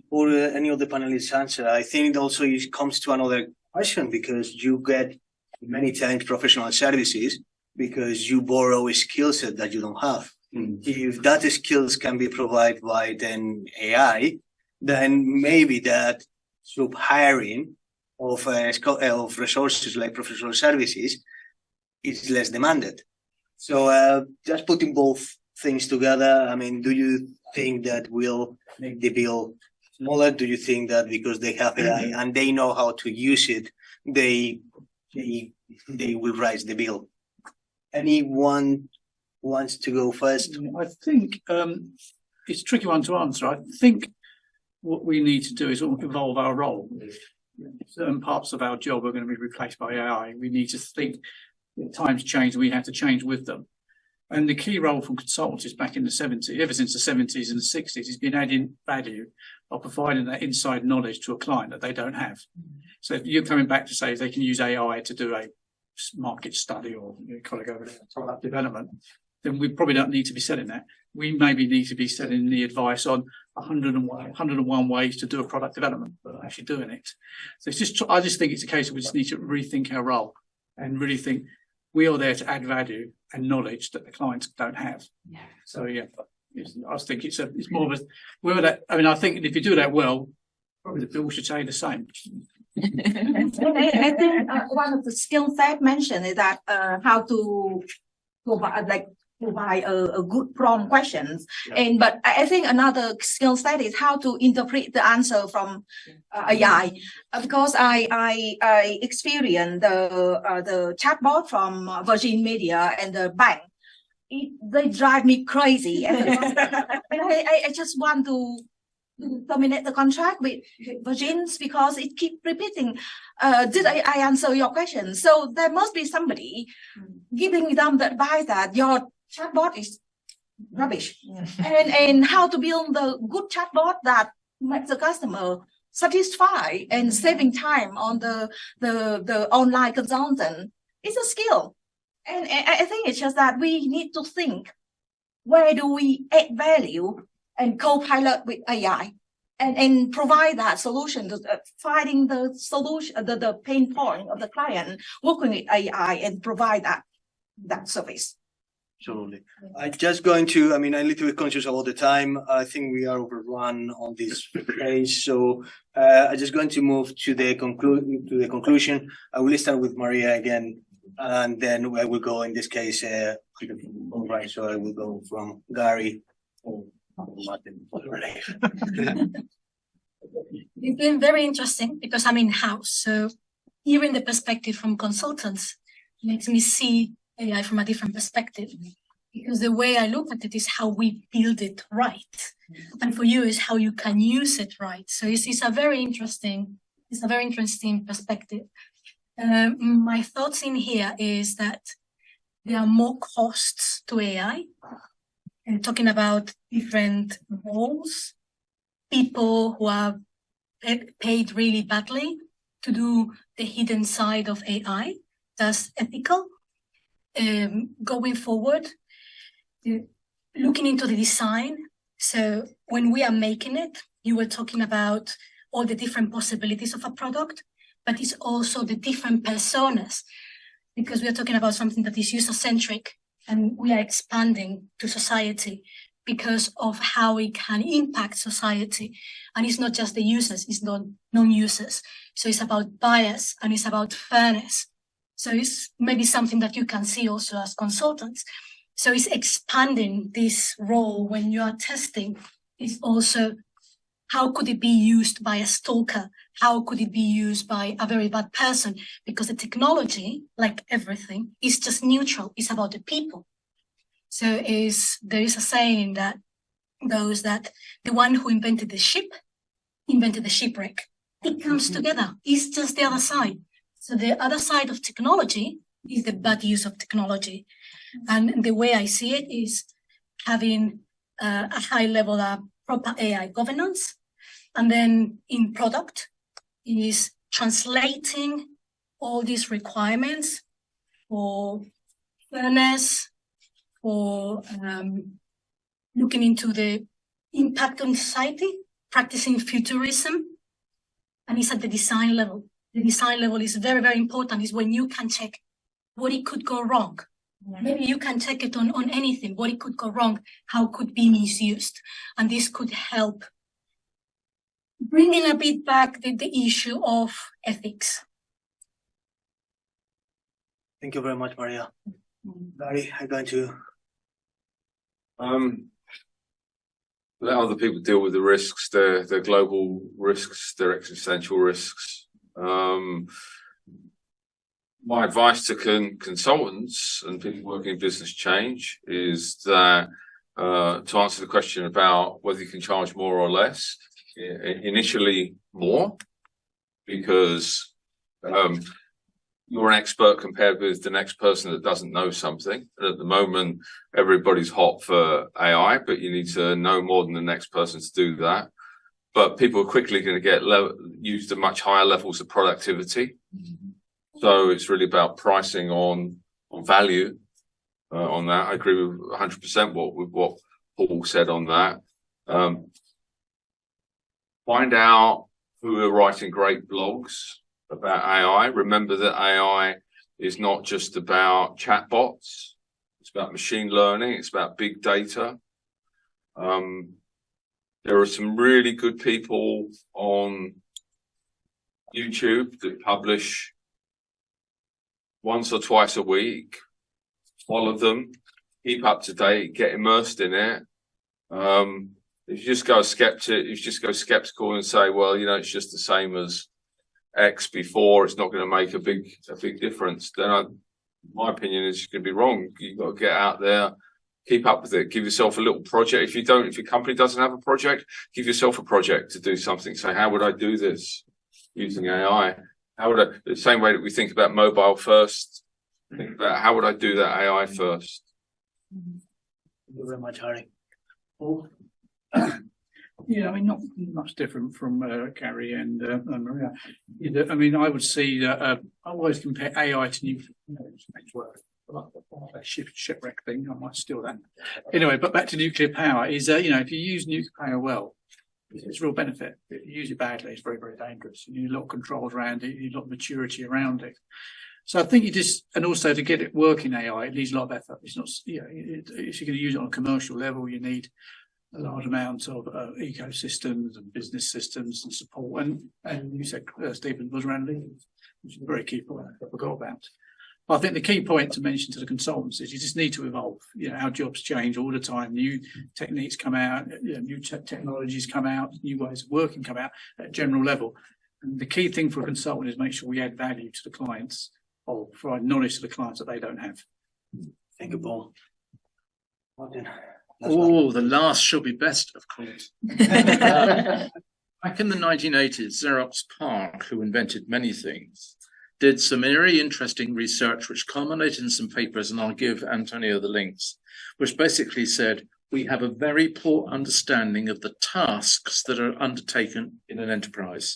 A: Or any of the panelists answer, I think also it comes to another question, because you get many times professional services because you borrow a skill set that you don't have. If that skills can be provided by then AI, then maybe that sort of hiring of resources like professional services is less demanded. So just putting both things together, I mean, do you think that will make the bill smaller? Do you think that because they have AI and they know how to use it, they will raise the bill? Anyone wants to go first?
D: I think it's a tricky one to answer. I think what we need to do is evolve our role. Certain parts of our job are going to be replaced by AI. We need to think that times change and we have to change with them. And the key role for consultants is back in the 70s, ever since the 70s and the 60s, has been adding value by providing that inside knowledge to a client that they don't have. So if you're coming back to say if they can use AI to do a market study or product development, then we probably don't need to be selling that. We maybe need to be selling the advice on 101 ways to do a product development, but actually doing it. So it's just, I just think it's a case of we just need to rethink our role and really think we are there to add value and knowledge that the clients don't have. Yeah. So yeah, I think it's more of a, whether that, I mean, I think if you do that well, probably the bill should say the same.
I: I think one of the skill set mentioned is that how to provide a good prompt questions. Yeah. But I think another skill set is how to interpret the answer from AI. Because I experienced the chatbot from Virgin Media and the bank. They drive me crazy. And I just want to terminate the contract with Virgin because it keeps repeating, did I answer your question? So there must be somebody giving them the advice that your chatbot is rubbish. Yeah. And how to build the good chatbot that makes the customer satisfied and saving time on the online consultant. It's a skill. And I think it's just that we need to think, where do we add value and co-pilot with AI and provide that solution to finding the solution, the pain point of the client, working with AI and provide that service.
A: Absolutely. I'm just going to, I mean, I'm a little bit conscious about the time. I think we are overrun on this page. So I'm just going to move to the conclusion. I will start with Maria again, and then I will go, in this case, right, so I will go from Gary or Martin.
C: It's been very interesting because I'm in-house. So hearing the perspective from consultants makes me see AI from a different perspective, because the way I look at it is how we build it right, and for you is how you can use it right. So it's a very interesting perspective. My thoughts in here is that there are more costs to AI, and talking about different roles, people who are paid really badly to do the hidden side of AI. That's ethical. Going forward, looking into the design. So when we are making it, you were talking about all the different possibilities of a product, but it's also the different personas, because we are talking about something that is user-centric and we are expanding to society because of how it can impact society. And it's not just the users, it's not non-users. So it's about bias and it's about fairness. So it's maybe something that you can see also as consultants. So it's expanding this role when you are testing. It's also, how could it be used by a stalker? How could it be used by a very bad person? Because the technology, like everything, is just neutral. It's about the people. So there is a saying that goes that the one who invented the ship invented the shipwreck. It comes together. It's just the other side. So the other side of technology is the bad use of technology. And the way I see it is having a high level of proper AI governance. And then in product is translating all these requirements for fairness, for looking into the impact on society, practicing futurism. And it's at the design level. The design level is very, very important. Is when you can check what it could go wrong. Yeah. Maybe you can check it on anything, what it could go wrong, how it could be misused. And this could help bringing a bit back the issue of ethics.
A: Thank you very much, Maria. Barry, I'm going to.
E: Let other people deal with the risks, their global risks, their existential risks. My advice to consultants and people working in business change is that to answer the question about whether you can charge more or less, initially more, because you're an expert compared with the next person that doesn't know something. At the moment, everybody's hot for AI, but you need to know more than the next person to do that. But people are quickly going to get used to much higher levels of productivity. So it's really about pricing on value on that. I agree with 100% with what Paul said on that. Find out who are writing great blogs about AI. Remember that AI is not just about chatbots. It's about machine learning. It's about big data. There are some really good people on YouTube that publish once or twice a week. Follow them, keep up to date, get immersed in it. If you just go skeptical and say, well, you know, it's just the same as X before, it's not going to make a big difference, then my opinion is you're going to be wrong. You've got to get out there, keep up with it, give yourself a little project. If your company doesn't have a project, give yourself a project to do something. Say, how would I do this using AI? The same way that we think about mobile first, think about how would I do that AI first?
A: Thank you very much, Harry. Paul?
D: Yeah, I mean, not much different from Gary and Maria. I mean, I would see that I always compare AI to nuclear power. Shipwreck thing, I might steal that. Anyway, but back to nuclear power is, if you use nuclear power well, it's a real benefit. If you use it badly, it's very, very dangerous. You need a lot of controls around it, you need a lot of maturity around it. So I think and also to get it working AI, it needs a lot of effort. It's not, if you're going to use it on a commercial level, you need a large amount of ecosystems and business systems and support. And you said, Stephen, was around leaders, which is a very key point I forgot about. I think the key point to mention to the consultants is you just need to evolve. Our jobs change all the time. New techniques come out, new technologies come out, new ways of working come out at a general level. And the key thing for a consultant is make sure we add value to the clients or provide knowledge to the clients that they don't have.
A: Thank you, Paul.
B: The last shall be best, of course. Back in the 1980s, Xerox PARC, who invented many things, did some very interesting research which culminated in some papers, and I'll give Antonio the links, which basically said we have a very poor understanding of the tasks that are undertaken in an enterprise.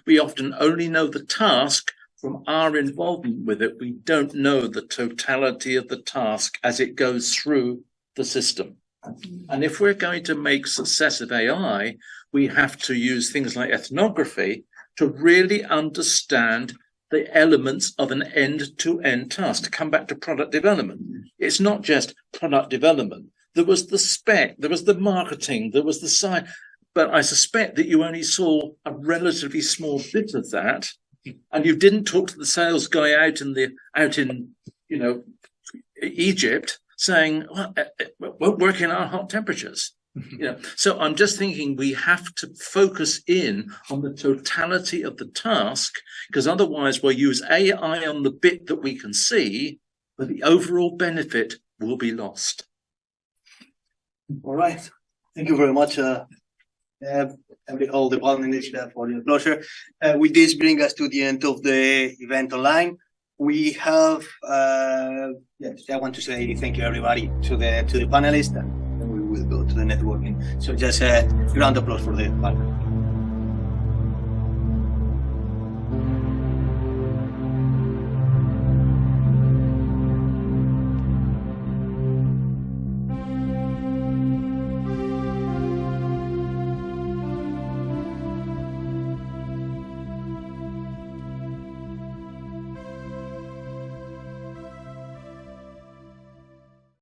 B: We often only know the task from our involvement with it. We don't know the totality of the task as it goes through the system. And if we're going to make success of AI, we have to use things like ethnography to really understand the elements of an end-to-end task. To come back to product development, it's not just product development. There was the spec, there was the marketing, there was the science, but I suspect that you only saw a relatively small bit of that, and you didn't talk to the sales guy out in Egypt saying, well, it won't work in our hot temperatures. So I'm just thinking we have to focus in on the totality of the task, because otherwise we'll use AI on the bit that we can see, but the overall benefit will be lost.
A: All right. Thank you very much, all the panelists for your closure. With this bring us to the end of the event online. We have, I want to say thank you everybody to the panelists, and then we will go to the networking. So just a round of applause for the panel.